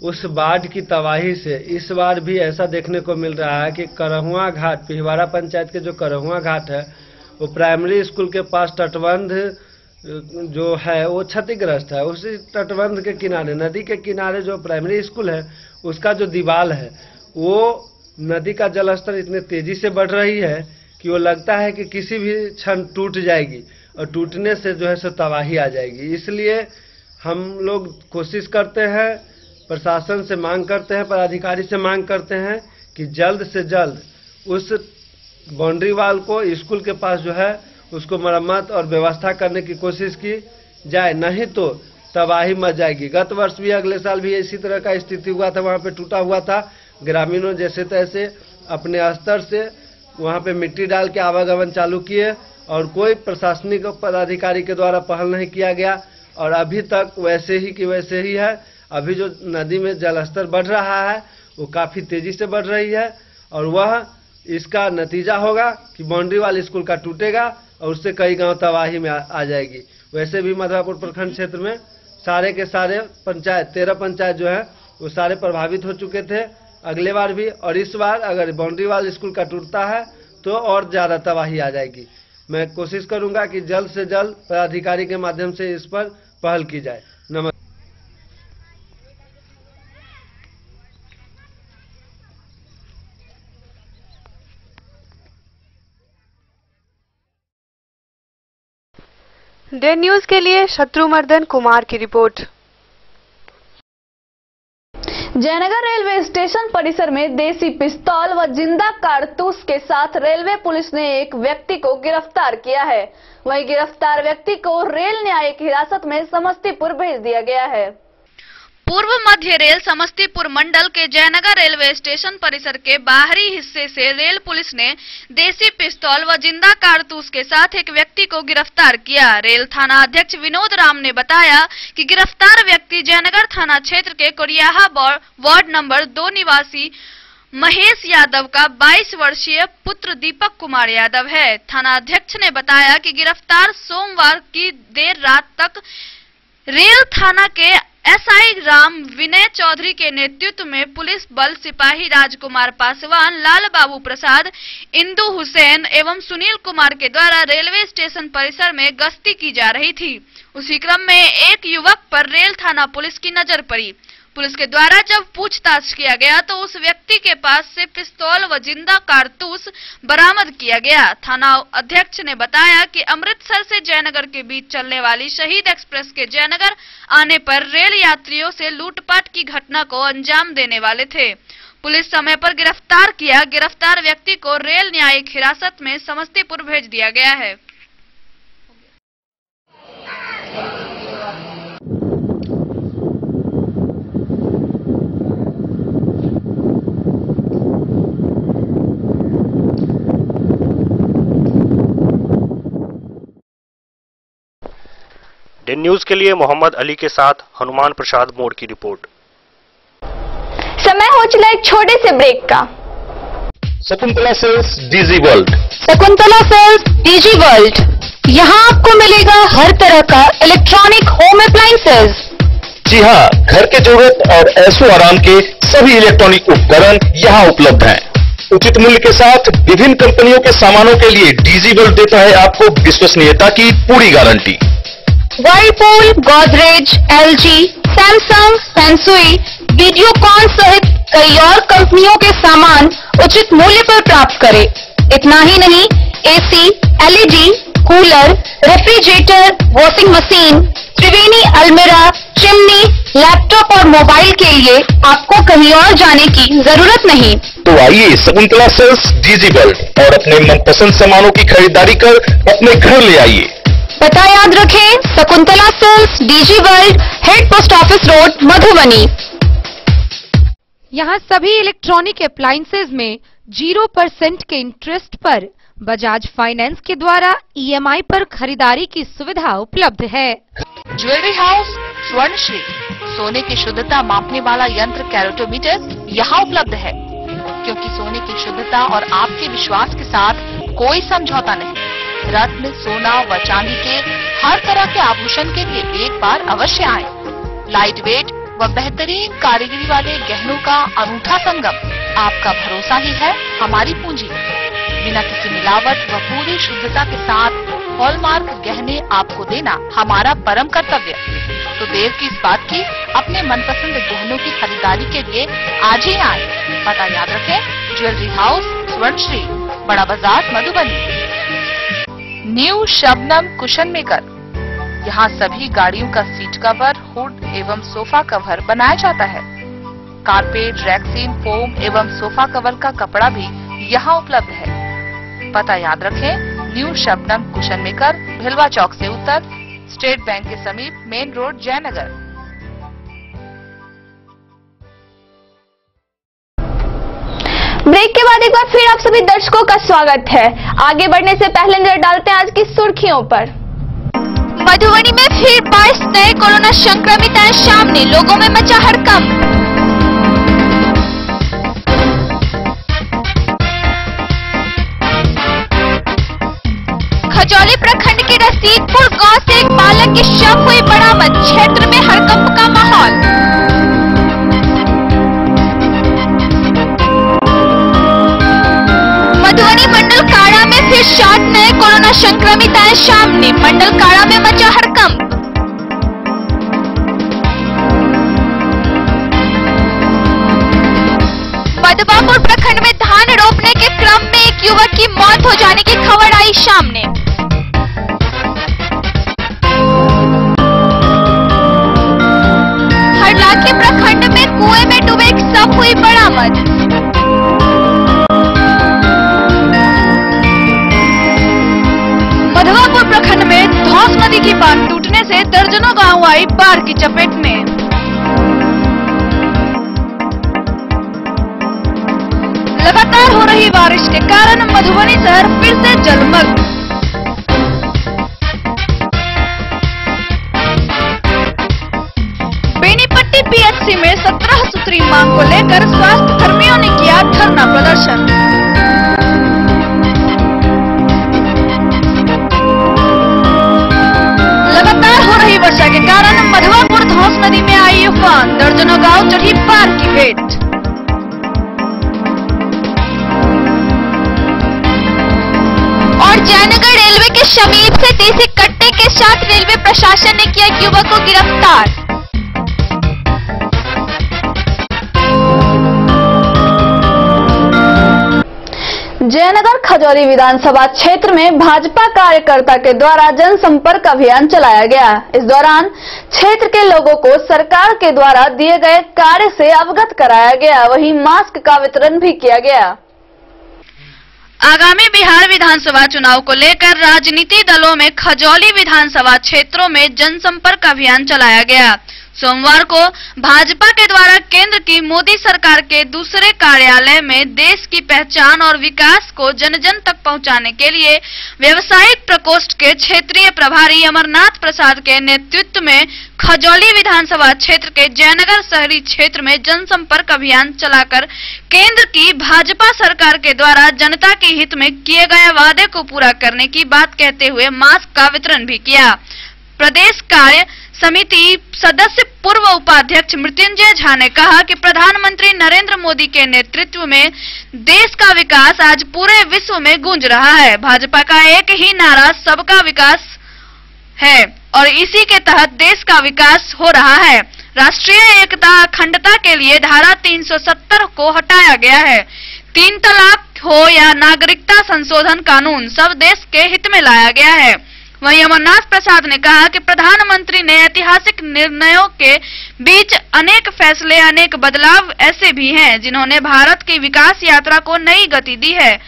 उस बाढ़ की तबाही से इस बार भी ऐसा देखने को मिल रहा है कि करहुआ घाट, पिहवारा पंचायत के जो करहुआ घाट है, वो प्राइमरी स्कूल के पास तटबंध जो है वो क्षतिग्रस्त है। उसी तटबंध के किनारे, नदी के किनारे जो प्राइमरी स्कूल है, उसका जो दीवार है, वो नदी का जलस्तर इतने तेजी से बढ़ रही है कि वो लगता है कि किसी भी क्षण टूट जाएगी और टूटने से जो है सो तबाही आ जाएगी। इसलिए हम लोग कोशिश करते हैं, प्रशासन से मांग करते हैं, पदाधिकारी से मांग करते हैं कि जल्द से जल्द उस बाउंड्री वाल को स्कूल के पास जो है उसको मरम्मत और व्यवस्था करने की कोशिश की जाए, नहीं तो तबाही मच जाएगी। गत वर्ष भी, अगले साल भी इसी तरह का स्थिति हुआ था, वहाँ पे टूटा हुआ था। ग्रामीणों जैसे तैसे अपने स्तर से वहाँ पे मिट्टी डाल के आवागमन चालू किए और कोई प्रशासनिक पदाधिकारी के द्वारा पहल नहीं किया गया और अभी तक वैसे ही की वैसे ही है। अभी जो नदी में जलस्तर बढ़ रहा है वो काफ़ी तेजी से बढ़ रही है और वह इसका नतीजा होगा कि बाउंड्री वाल स्कूल का टूटेगा और उससे कई गांव तबाही में आ जाएगी। वैसे भी मधवापुर प्रखंड क्षेत्र में सारे के सारे पंचायत, 13 पंचायत जो है वो सारे प्रभावित हो चुके थे अगले बार भी, और इस बार अगर बाउंड्री वाल स्कूल का टूटता है तो और ज़्यादा तबाही आ जाएगी। मैं कोशिश करूंगा कि जल्द से जल्द पदाधिकारी के माध्यम से इस पर पहल की जाए। नमस्कार। डे न्यूज के लिए शत्रुमर्दन कुमार की रिपोर्ट। जयनगर रेलवे स्टेशन परिसर में देसी पिस्तौल व जिंदा कारतूस के साथ रेलवे पुलिस ने एक व्यक्ति को गिरफ्तार किया है। वहीं गिरफ्तार व्यक्ति को रेल न्यायिक हिरासत में समस्तीपुर भेज दिया गया है। पूर्व मध्य रेल समस्तीपुर मंडल के जयनगर रेलवे स्टेशन परिसर के बाहरी हिस्से से रेल पुलिस ने देसी पिस्तौल व जिंदा कारतूस के साथ एक व्यक्ति को गिरफ्तार किया। रेल थाना अध्यक्ष विनोद राम ने बताया कि गिरफ्तार व्यक्ति जयनगर थाना क्षेत्र के कोरियाहा वार्ड नंबर 2 निवासी महेश यादव का 22 वर्षीय पुत्र दीपक कुमार यादव है। थाना अध्यक्ष ने बताया कि गिरफ्तार सोमवार की देर रात तक रेल थाना के एसआई राम विनय चौधरी के नेतृत्व में पुलिस बल सिपाही राजकुमार पासवान, लाल बाबू प्रसाद, इंदु हुसैन एवं सुनील कुमार के द्वारा रेलवे स्टेशन परिसर में गश्ती की जा रही थी। उसी क्रम में एक युवक पर रेल थाना पुलिस की नजर पड़ी। पुलिस के द्वारा जब पूछताछ किया गया तो उस व्यक्ति के पास से पिस्तौल व जिंदा कारतूस बरामद किया गया। थाना अध्यक्ष ने बताया कि अमृतसर से जयनगर के बीच चलने वाली शहीद एक्सप्रेस के जयनगर आने पर रेल यात्रियों से लूटपाट की घटना को अंजाम देने वाले थे। पुलिस समय पर गिरफ्तार किया। गिरफ्तार व्यक्ति को रेल न्यायिक हिरासत में समस्तीपुर भेज दिया गया है। इन न्यूज के लिए मोहम्मद अली के साथ हनुमान प्रसाद मोड़ की रिपोर्ट। समय हो चला एक छोटे से ब्रेक का। Shakuntala sales DG world. Shakuntala sales DG world, यहाँ आपको मिलेगा हर तरह का इलेक्ट्रॉनिक होम अप्लायंसेज। जी हाँ, घर के जरूरत और ऐशो आराम के सभी इलेक्ट्रॉनिक उपकरण यहाँ उपलब्ध हैं। उचित मूल्य के साथ विभिन्न कंपनियों के सामानों के लिए डीजी वर्ल्ड देता है आपको विश्वसनीयता की पूरी guarantee. Whirlpool, Godrej, LG, Samsung, Sansui, Videocon सहित कई और कंपनियों के सामान उचित मूल्य पर प्राप्त करें। इतना ही नहीं, AC, LED, cooler, refrigerator, washing machine, Triveni अलमीरा, चिमनी, लैपटॉप और मोबाइल के लिए आपको कहीं और जाने की जरूरत नहीं। तो आइए शकुंतला सेल्स डीजी वर्ल्ड और अपने मनपसंद सामानों की खरीदारी कर अपने घर ले आइए। पता याद रखें, Shakuntala sales DG world, head post office road, Madhubani. यहाँ सभी इलेक्ट्रॉनिक अप्लायंसेज में 0% के इंटरेस्ट पर बजाज फाइनेंस के द्वारा ईएमआई पर खरीदारी की सुविधा उपलब्ध है। ज्वेलरी हाउस स्वर्णश्री, सोने की शुद्धता मापने वाला यंत्र कैरेटोमीटर यहाँ उपलब्ध है, क्योंकि सोने की शुद्धता और आपके विश्वास के साथ कोई समझौता नहीं। रत्न, सोना व चांदी के हर तरह के आभूषण के लिए एक बार अवश्य आए। लाइट वेट व बेहतरीन कारीगरी वाले गहनों का अनूठा संगम, आपका भरोसा ही है हमारी पूंजी। बिना किसी मिलावट व पूरी शुद्धता के साथ हॉलमार्क गहने आपको देना हमारा परम कर्तव्य। तो देर किस बात की, अपने मनपसंद गहनों की खरीदारी के लिए आज ही आए। पता याद रखें, ज्वेलरी हाउस स्वर्णश्री, बड़ा बाजार, Madhubani. New Shabnam cushion maker, यहाँ सभी गाड़ियों का सीट कवर, हुड एवं सोफा कवर बनाया जाता है। कारपेट, रैक्सीन, फोम एवं सोफा कवर का कपड़ा भी यहाँ उपलब्ध है। पता याद रखें, न्यू शबनम कुशन मेकर, भिलवा चौक से उत्तर, स्टेट बैंक के समीप, मेन रोड, जयनगर। ब्रेक के बाद एक बार फिर आप सभी दर्शकों का स्वागत है। आगे बढ़ने से पहले नजर डालते हैं आज की सुर्खियों पर। मधुबनी में फिर 22 नए कोरोना संक्रमित आए सामने, लोगों में मचा हड़कंप। खजौली प्रखंड के रसीदपुर गांव से एक बालक की शव हुई बरामद, क्षेत्र में हड़कंप का माहौल। मधुबनी मंडल काड़ा में फिर 60 नए कोरोना संक्रमित आए सामने, मंडल काड़ा में मचा हड़कंप। मधुबापुर प्रखंड में धान रोपने के क्रम में एक युवक की मौत हो जाने की खबर आई सामने। हरलाखी प्रखंड में कुएं में डूबे एक शव हुई बरामद। मधुबापुर प्रखंड में धौस नदी की बांध टूटने से दर्जनों गांव आई बाढ़ की चपेट में। लगातार हो रही बारिश के कारण मधुबनी शहर फिर से जलमग्न। बेनीपट्टी पीएचसी में 17 सूत्री मांग को लेकर स्वास्थ्य कर्मियों ने किया धरना प्रदर्शन। लगातार हो रही वर्षा के कारण मधुबापुर धौस नदी में आई उफान, दर्जनों गांव चढ़ी बाढ़ की भेंट। और जयनगर रेलवे के समीप से देसी कट्टे के साथ रेलवे प्रशासन ने किया युवक को गिरफ्तार। जयनगर खजौली विधानसभा क्षेत्र में भाजपा कार्यकर्ता के द्वारा जनसंपर्क अभियान चलाया गया। इस दौरान क्षेत्र के लोगों को सरकार के द्वारा दिए गए कार्य से अवगत कराया गया, वहीं मास्क का वितरण भी किया गया। आगामी बिहार विधानसभा चुनाव को लेकर राजनीतिक दलों में खजौली विधानसभा क्षेत्रों में जनसंपर्क अभियान चलाया गया। सोमवार को भाजपा के द्वारा केंद्र की मोदी सरकार के दूसरे कार्यालय में देश की पहचान और विकास को जन जन तक पहुंचाने के लिए व्यवसायिक प्रकोष्ठ के क्षेत्रीय प्रभारी अमरनाथ प्रसाद के नेतृत्व में खजौली विधानसभा क्षेत्र के जयनगर शहरी क्षेत्र में जनसंपर्क अभियान चलाकर केंद्र की भाजपा सरकार के द्वारा जनता के हित में किए गए वादे को पूरा करने की बात कहते हुए मास्क का वितरण भी किया। प्रदेश कार्य समिति सदस्य पूर्व उपाध्यक्ष मृत्युंजय झा ने कहा कि प्रधानमंत्री नरेंद्र मोदी के नेतृत्व में देश का विकास आज पूरे विश्व में गूंज रहा है। भाजपा का एक ही नारा सबका विकास है और इसी के तहत देश का विकास हो रहा है। राष्ट्रीय एकता अखंडता के लिए धारा 370 को हटाया गया है। 3 तलाक हो या नागरिकता संशोधन कानून सब देश के हित में लाया गया है। वहीं अमरनाथ प्रसाद ने कहा कि प्रधानमंत्री ने ऐतिहासिक निर्णयों के बीच अनेक फैसले, अनेक बदलाव ऐसे भी हैं जिन्होंने भारत की विकास यात्रा को नई गति दी है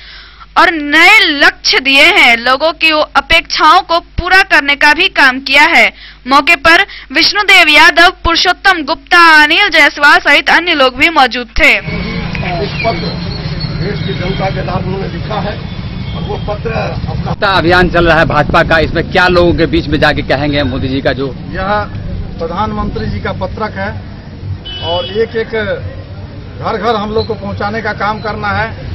और नए लक्ष्य दिए हैं। लोगों की अपेक्षाओं को पूरा करने का भी काम किया है। मौके पर विष्णुदेव यादव, पुरुषोत्तम गुप्ता, अनिल जायसवाल सहित अन्य लोग भी मौजूद थे। इस पत्र देश की जनता के नाम उन्होंने लिखा है और वो पत्र अपना अभियान चल रहा है भाजपा का, इसमें क्या लोगों के बीच में जाके कहेंगे मोदी जी का? जो यह प्रधानमंत्री जी का पत्रक है और एक एक घर घर हम लोग को पहुंचाने का काम करना है।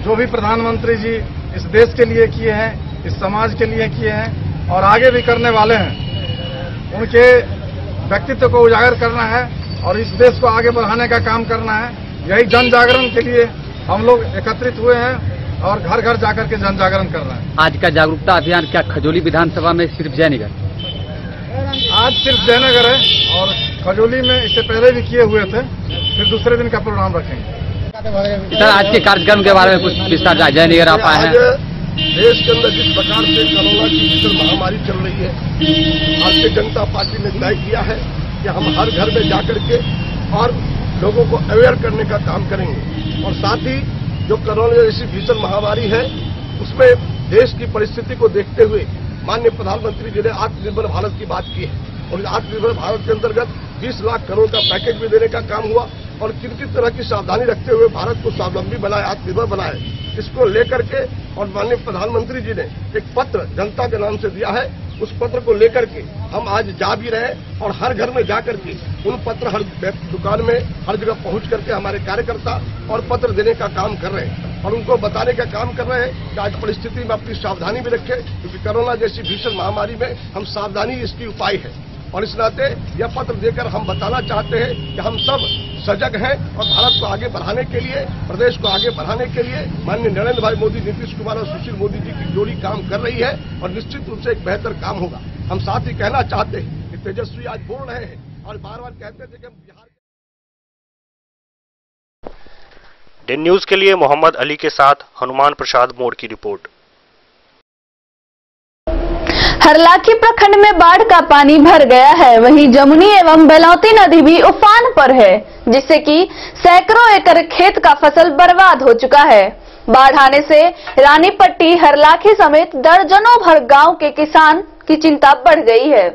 जो भी प्रधानमंत्री जी इस देश के लिए किए हैं, इस समाज के लिए किए हैं और आगे भी करने वाले हैं, उनके व्यक्तित्व को उजागर करना है और इस देश को आगे बढ़ाने का काम करना है। यही जन जागरण के लिए हम लोग एकत्रित हुए हैं और घर घर जाकर के जन जागरण कर रहे हैं। आज का जागरूकता अभियान क्या खजौली विधानसभा में सिर्फ जयनगर? आज सिर्फ जयनगर है और खजौली में इससे पहले भी किए हुए थे, फिर दूसरे दिन का प्रोग्राम रखेंगे। सर, आज के कार्यक्रम के बारे में कुछ विस्तार जयनगर आप आए हैं। देश के अंदर जिस प्रकार से कोरोना की भीषण महामारी चल रही है, भारतीय जनता पार्टी ने तय किया है कि हम हर घर में जाकर के और लोगों को अवेयर करने का काम करेंगे और साथ ही जो कोरोना जैसी भीषण महामारी है उसमें देश की परिस्थिति को देखते हुए माननीय प्रधानमंत्री जी ने आत्मनिर्भर भारत की बात की है और आत्मनिर्भर भारत के अंतर्गत 20 लाख करोड़ का पैकेज भी देने का काम हुआ और किन किन तरह की सावधानी रखते हुए भारत को स्वावलंबी बनाए, आत्मनिर्भर बनाए, इसको लेकर के और माननीय प्रधानमंत्री जी ने एक पत्र जनता के नाम से दिया है। उस पत्र को लेकर के हम आज जा भी रहे और हर घर में जाकर के उन पत्र हर दुकान में हर जगह पहुंच करके हमारे कार्यकर्ता और पत्र देने का काम कर रहे हैं और उनको बताने का काम कर रहे हैं कि आज परिस्थिति में अपनी सावधानी भी रखें, क्योंकि कोरोना जैसी भीषण महामारी में हम सावधानी इसकी उपाय है। और इस नाते यह पत्र देकर हम बताना चाहते हैं कि हम सब सजग हैं और भारत को आगे बढ़ाने के लिए, प्रदेश को आगे बढ़ाने के लिए माननीय नरेंद्र भाई मोदी, नीतीश कुमार और सुशील मोदी जी की जोड़ी काम कर रही है और निश्चित रूप से एक बेहतर काम होगा। हम साथ ही कहना चाहते हैं कि तेजस्वी आज बोल रहे हैं और बार बार कहते थे कि हम बिहार। दिन न्यूज के लिए मोहम्मद अली के साथ हनुमान प्रसाद मोड़ की रिपोर्ट। हरलाखी प्रखंड में बाढ़ का पानी भर गया है, वहीं जमुनी एवं बेलौती नदी भी उफान पर है, जिससे कि सैकड़ों एकड़ खेत का फसल बर्बाद हो चुका है। बाढ़ आने से रानीपट्टी, हरलाखी समेत दर्जनों भर गांव के किसान की चिंता बढ़ गई है।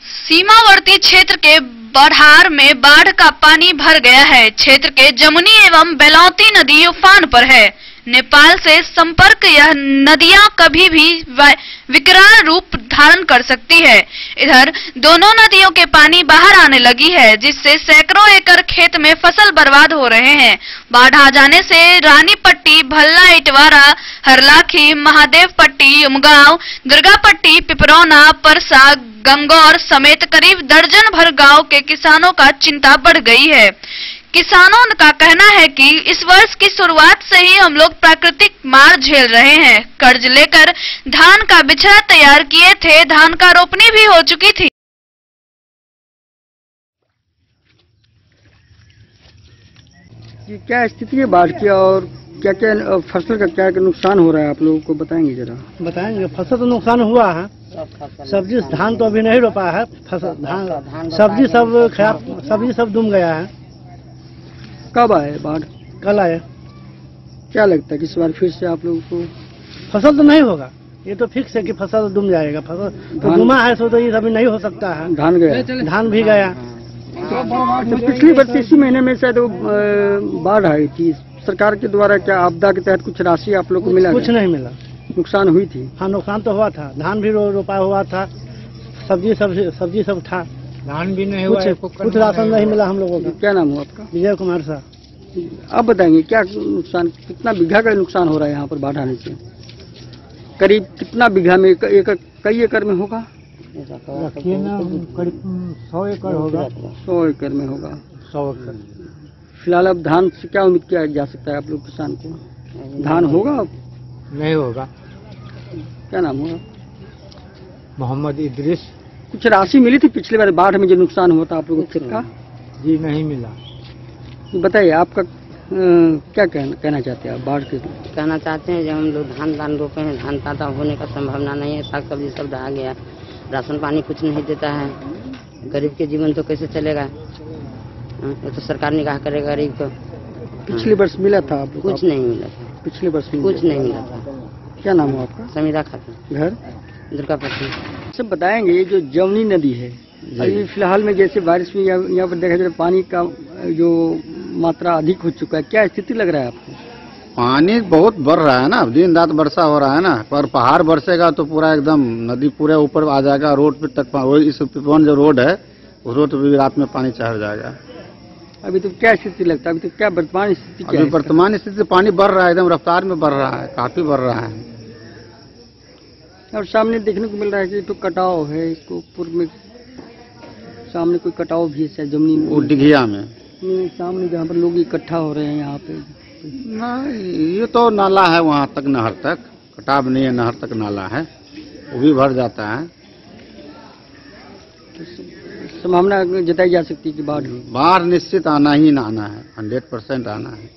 सीमावर्ती क्षेत्र के बरहार में बाढ़ का पानी भर गया है। क्षेत्र के जमुनी एवं बेलौती नदी उफान पर है। नेपाल से संपर्क यह नदियां कभी भी विकराल रूप धारण कर सकती है। इधर दोनों नदियों के पानी बाहर आने लगी है, जिससे सैकड़ों एकड़ खेत में फसल बर्बाद हो रहे हैं। बाढ़ आ जाने से रानीपट्टी, भल्ला, इटवारा, हरलाखी, महादेवपट्टी, उमगांव, दुर्गापट्टी, पिपरौना, परसा, गंगौर समेत करीब दर्जन भर गांव के किसानों का चिंता बढ़ गई है। किसानों का कहना है कि इस वर्ष की शुरुआत से ही हम लोग प्राकृतिक मार झेल रहे हैं। कर्ज लेकर धान का बिछड़ा तैयार किए थे, धान का रोपनी भी हो चुकी थी। क्या स्थिति है बाढ़ की और क्या क्या फसल का क्या नुकसान हो रहा है, आप लोगों को बताएंगे जरा? बताएंगे। फसल तो नुकसान हुआ है, सब्जी धान तो अभी नहीं रोपा है, फसल धान सब्जी सब खराब, सब्जी सब डूब गया है। कब आए बाढ़? कल आए। क्या लगता है कि इस बार फिर से आप लोगों को फसल तो नहीं होगा? ये तो फिक्स है कि फसल डूब जाएगा। फसल तो डूबा है तो ये अभी नहीं हो सकता है। धान गया, धान भी गया। तो पिछली वर्ष इसी महीने में शायद बाढ़ आई थी, सरकार के द्वारा क्या आपदा के तहत कुछ राशि आप लोग को मिला? कुछ नहीं मिला। नुकसान हुई थी? हाँ, नुकसान तो हुआ था। धान भी रोपा हुआ था, सब्जी सब था। धान भी नहीं हुआ, कुछ राशन नहीं मिला हम लोगों को। क्या नाम हुआ आपका? विजय कुमार साहब। आप बताएंगे क्या नुकसान, कितना बीघा का नुकसान हो रहा है यहाँ पर बाढ़ आने से? करीब कितना बीघा में, कई एकड़ में होगा? रखिए ना, करीब 100 एकड़ होगा। 100 एकड़ में होगा। 100 एकड़। फिलहाल अब धान से क्या उम्मीद किया जा सकता है आप लोग किसान को? धान होगा? नहीं होगा। क्या नाम हुआ? मोहम्मद इदरीस। कुछ राशि मिली थी पिछले बार बाढ़ में जो नुकसान हुआ था आप लोगों का? जी नहीं मिला। बताइए आपका क्या कहना चाहते हैं आप बाढ़ के? कहना चाहते हैं जब हम लोग धान रोपे हैं, धान ताजा होने का संभावना नहीं है, साग सब्जी सब दहा गया, राशन पानी कुछ नहीं देता है, गरीब के जीवन तो कैसे चलेगा? ये तो सरकार निगाह करेगा गरीब को। पिछले वर्ष मिला था आप लोग? कुछ नहीं मिला था। पिछले वर्ष कुछ नहीं मिला था। क्या नाम है आपका? समीरा खातून। घर? दुर्गापुर। सब बताएंगे, ये जो जमुनी नदी है अभी फिलहाल में जैसे बारिश में यहाँ पर देखा जाए पानी का जो मात्रा अधिक हो चुका है, क्या स्थिति लग रहा है आपको? पानी बहुत बढ़ रहा है ना, दिन रात वर्षा हो रहा है ना, पर पहाड़ बरसेगा तो पूरा एकदम नदी पूरे ऊपर आ जाएगा, रोड पे तक। इस पिपौन जो रोड है उस रोड पे भी रात में पानी चढ़ जाएगा। अभी तो क्या स्थिति लगता है? अभी तो क्या वर्तमान स्थिति क्या है? वर्तमान स्थिति पानी बढ़ रहा है, एकदम रफ्तार में बढ़ रहा है, काफी बढ़ रहा है। और सामने देखने को मिल रहा है कि तो कटाव है, इसको पूर्व में सामने कोई कटाव भी है जमीन में, वो डिघिया में सामने जहाँ पर लोग इकट्ठा हो रहे हैं यहाँ पे। ये तो नाला है वहाँ तक, नहर तक कटाव नहीं है, नहर तक नाला है, वो भी भर जाता है। संभावना जताई जा सकती है कि बाढ़ निश्चित आना ही आना है, 100% आना है।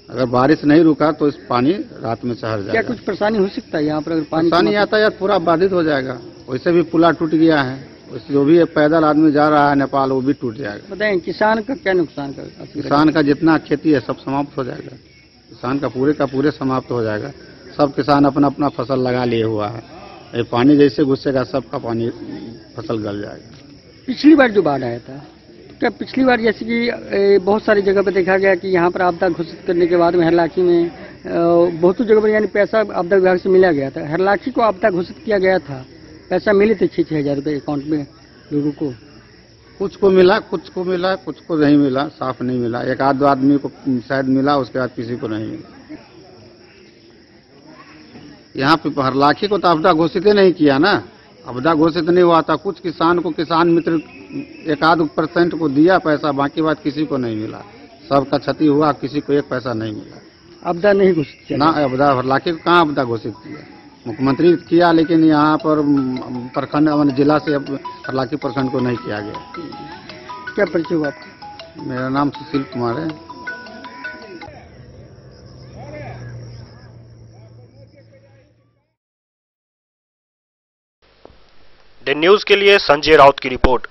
अगर बारिश नहीं रुका तो इस पानी रात में चढ़ जाएगा। क्या कुछ परेशानी हो सकता है यहाँ पर? अगर पानी यातायात पूरा बाधित हो जाएगा। वैसे भी पुला टूट गया है, जो भी पैदल आदमी जा रहा है नेपाल वो भी टूट जाएगा। बताएं किसान का क्या नुकसान कर? किसान का जितना खेती है सब समाप्त हो जाएगा, किसान का पूरे समाप्त हो जाएगा। सब किसान अपना अपना फसल लगा लिए हुआ है, ये पानी जैसे घुसेगा सबका पानी फसल गल जाएगा। पिछली बार जो बाढ़ आया था, क्या पिछली बार जैसे कि बहुत सारी जगह पर देखा गया कि यहाँ पर आपदा घोषित करने के बाद में हरलाखी में बहुत जगह पर यानी पैसा आपदा विभाग से मिला गया था, हरलाखी को आपदा घोषित किया गया था, पैसा मिले थे 6-6 हजार रुपये अकाउंट में लोगों को। कुछ को मिला, कुछ को मिला, कुछ को नहीं मिला, साफ नहीं मिला। एक आध आदमी को शायद मिला, उसके बाद किसी को नहीं मिला। यहाँ पे हरलाखी को तो आपदा घोषित नहीं किया ना, आपदा घोषित नहीं हुआ था। कुछ किसान को किसान मित्र 1-2% को दिया पैसा, बाकी बात किसी को नहीं मिला। सबका क्षति हुआ, किसी को 1 पैसा नहीं मिला। आपदा नहीं घोषित किया ना, आपदा हरलाखी को कहाँ आपदा घोषित किया? मुख्यमंत्री किया, लेकिन यहाँ पर प्रखंड जिला से हरलाखी प्रखंड को नहीं किया गया। क्या परिचय हुआ आपका? मेरा नाम सुशील कुमार है। द न्यूज के लिए संजय राउत की रिपोर्ट।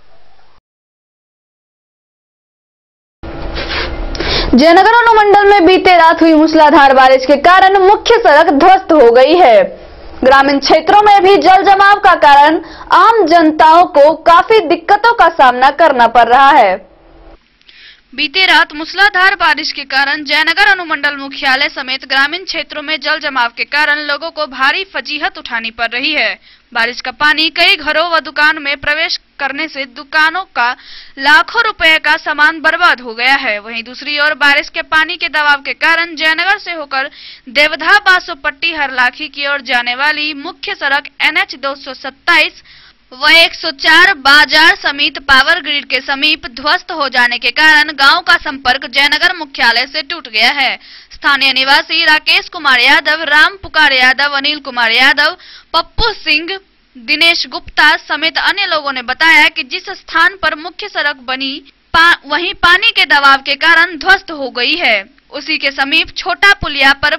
जयनगर अनुमंडल में बीते रात हुई मूसलाधार बारिश के कारण मुख्य सड़क ध्वस्त हो गई है। ग्रामीण क्षेत्रों में भी जल जमाव का कारण आम जनताओं को काफी दिक्कतों का सामना करना पड़ रहा है। बीते रात मूसलाधार बारिश के कारण जयनगर अनुमंडल मुख्यालय समेत ग्रामीण क्षेत्रों में जल जमाव के कारण लोगों को भारी फजीहत उठानी पड़ रही है। बारिश का पानी कई घरों व दुकान में प्रवेश करने से दुकानों का लाखों रुपए का सामान बर्बाद हो गया है। वहीं दूसरी ओर बारिश के पानी के दबाव के कारण जयनगर से होकर देवधा बासोपट्टी हरलाखी की ओर जाने वाली मुख्य सड़क NH 227 व 104 बाजार समेत पावर ग्रिड के समीप ध्वस्त हो जाने के कारण गांव का संपर्क जयनगर मुख्यालय से टूट गया है। स्थानीय निवासी राकेश कुमार यादव, राम पुकार यादव, अनिल कुमार यादव, पप्पू सिंह, दिनेश गुप्ता समेत अन्य लोगों ने बताया कि जिस स्थान पर मुख्य सड़क बनी वहीं पानी के दबाव के कारण ध्वस्त हो गई है। उसी के समीप छोटा पुलिया पर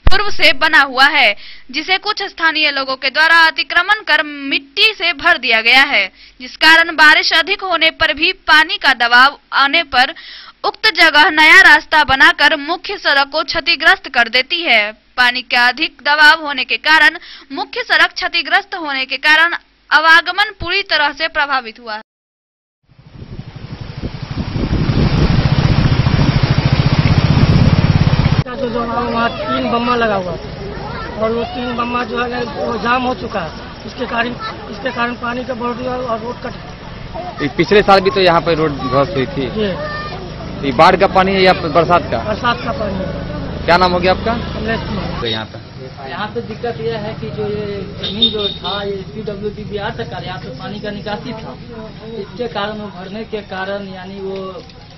पूर्व से बना हुआ है, जिसे कुछ स्थानीय लोगों के द्वारा अतिक्रमण कर मिट्टी से भर दिया गया है, जिस कारण बारिश अधिक होने पर भी पानी का दबाव आने पर उक्त जगह नया रास्ता बनाकर मुख्य सड़क को क्षतिग्रस्त कर देती है। पानी का अधिक दबाव होने के कारण मुख्य सड़क क्षतिग्रस्त होने के कारण आवागमन पूरी तरह से प्रभावित हुआ है। जो वहाँ 3 बम्मा लगा हुआ था और वो 3 बम्मा जो है वो जाम हो चुका है। इसके कारण पानी का बढ़ोतरी और रोड कट। पिछले साल भी तो यहाँ पर रोड ध्वस्त हुई थी। ये बाढ़ का पानी है या बरसात का? बरसात का पानी है। क्या नाम हो गया आपका? तो यहाँ पे दिक्कत यह है कि जो ये जमीन जो था ये PWD बिहार सरकार यहाँ पे पानी का निकासी था, इसके कारण वो भरने के कारण यानी वो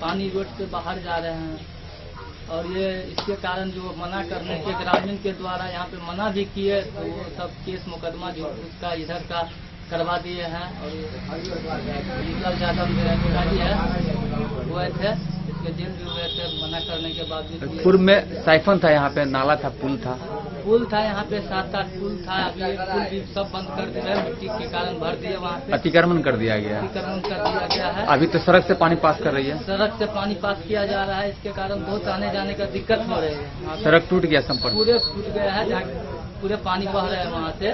पानी रोड से बाहर जा रहे हैं और ये इसके कारण जो मना करने के ग्रामीण के द्वारा यहाँ पे मना भी किए तो वो सब केस मुकदमा जो उसका इधर का करवा दिए हैं और ज्यादा है हुए थे इसके जेल भी हुए थे मना करने के बाद। पूर्व में साइफन था, यहाँ पे नाला था, पुल था यहाँ पे 7-8 पुल था। अभी ये पुल भी सब बंद कर दिया है, मिट्टी के कारण भर दिए, वहाँ पे अतिक्रमण कर दिया गया है। अभी तो सड़क से पानी पास कर रही है, सड़क से पानी पास किया जा रहा है, इसके कारण बहुत आने जाने का दिक्कत हो रही है। सड़क टूट गया, संपर्क पूरे टूट गया है, जहाँ पूरे पानी बह रहे हैं वहाँ से।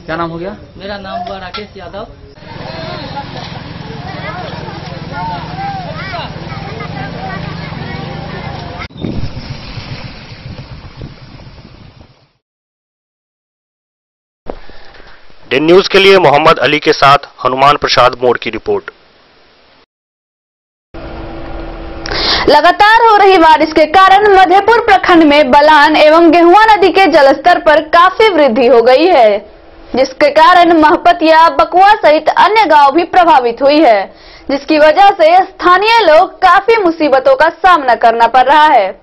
क्या नाम हो गया? मेरा नाम हुआ राकेश यादव। दिन न्यूज के लिए मोहम्मद अली के साथ हनुमान प्रसाद मोड़ की रिपोर्ट। लगातार हो रही बारिश के कारण मधेपुर प्रखंड में बलान एवं गेहुआ नदी के जलस्तर पर काफी वृद्धि हो गई है, जिसके कारण महपतिया, बकुआ सहित अन्य गांव भी प्रभावित हुई है, जिसकी वजह से स्थानीय लोग काफी मुसीबतों का सामना करना पड़ रहा है।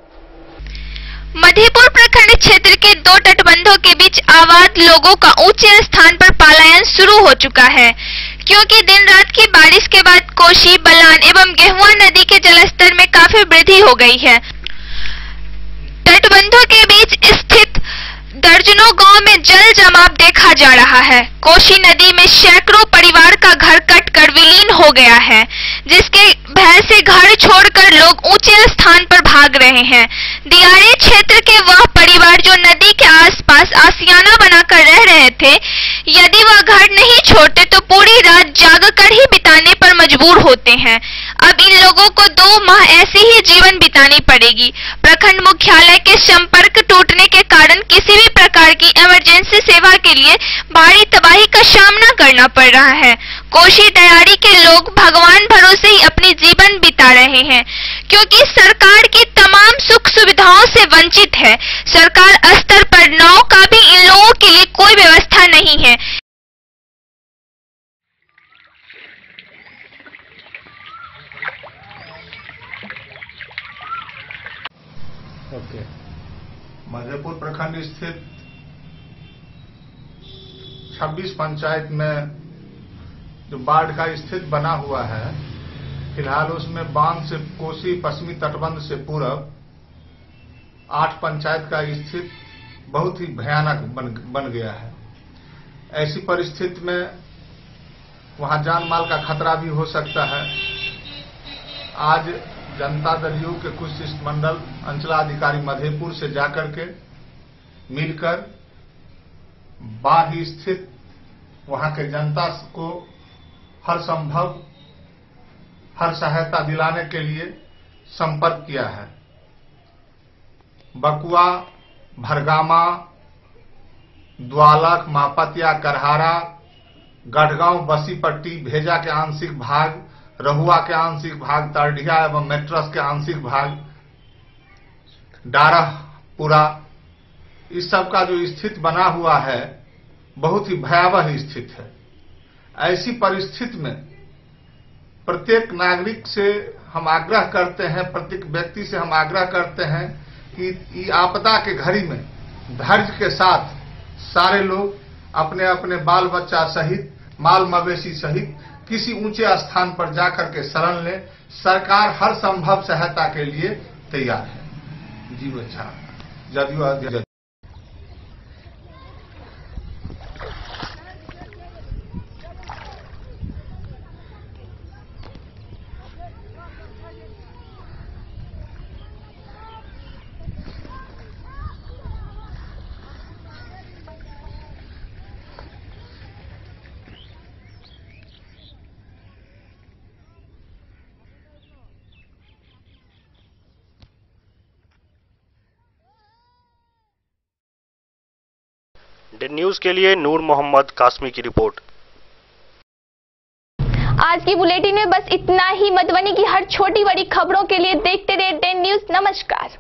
मधेपुर प्रखंड क्षेत्र के 2 तटबंधों के बीच आबाद लोगों का ऊंचे स्थान पर पलायन शुरू हो चुका है, क्योंकि दिन रात की बारिश के बाद कोसी, बलान एवं गेहुआ नदी के जलस्तर में काफी वृद्धि हो गई है। तटबंधों के बीच स्थित दर्जनों गांव में जल जमाव देखा जा रहा है। कोसी नदी में सैकड़ों परिवार का घर कटकर विलीन हो गया है, जिसके भय से घर छोड़कर लोग ऊंचे स्थान पर भाग रहे हैं। दियारे क्षेत्र के वह परिवार जो नदी के आसपास आशियाना बनाकर रह रहे थे, यदि वह घर नहीं छोड़ते तो पूरी रात जागकर ही बिताने पर मजबूर होते हैं। अब इन लोगों को 2 माह ऐसे ही जीवन बितानी पड़ेगी। प्रखंड मुख्यालय के संपर्क टूटने के कारण किसी भी प्रकार की इमरजेंसी सेवा के लिए भारी तबाही का सामना करना पड़ रहा है। कोसी दयारी के लोग भगवान भरोसे ही अपनी जीवन बिता रहे हैं, क्योंकि सरकार की तमाम सुख सुविधाओं से वंचित है। सरकार स्तर पर नाव का भी इन लोगों के लिए कोई व्यवस्था नहीं है। मधेपुर प्रखंड स्थित 26 पंचायत में जो बाढ़ का स्थिति बना हुआ है, फिलहाल उसमें बांध से कोसी पश्चिमी तटबंध से पूरब 8 पंचायत का स्थिति बहुत ही भयानक बन गया है। ऐसी परिस्थिति में वहां जान माल का खतरा भी हो सकता है। आज जनता दल यू के कुछ शिष्टमंडल अंचलाधिकारी मधेपुर से जाकर के मिलकर बाढ़ स्थित वहां के जनता को हर संभव हर सहायता दिलाने के लिए संपर्क किया है। बकुआ, भरगामा, द्वालक, महपतिया, करहारा, गढ़गांव, बसीपट्टी, भेजा के आंशिक भाग, रहुआ के आंशिक भाग, तरडिया एवं मेट्रस के आंशिक भाग, डारहपुरा, इस सब का जो स्थिति बना हुआ है बहुत ही भयावह स्थिति है। ऐसी परिस्थिति में प्रत्येक नागरिक से हम आग्रह करते हैं, प्रत्येक व्यक्ति से हम आग्रह करते हैं कि आपदा के घड़ी में धैर्य के साथ सारे लोग अपने अपने बाल बच्चा सहित, माल मवेशी सहित किसी ऊंचे स्थान पर जाकर के शरण लें। सरकार हर संभव सहायता के लिए तैयार है। जी अच्छा, जदयू डेन न्यूज के लिए नूर मोहम्मद कासमी की रिपोर्ट। आज की बुलेटिन में बस इतना ही। मधुबनी की हर छोटी बड़ी खबरों के लिए देखते रहिए डेन न्यूज। नमस्कार।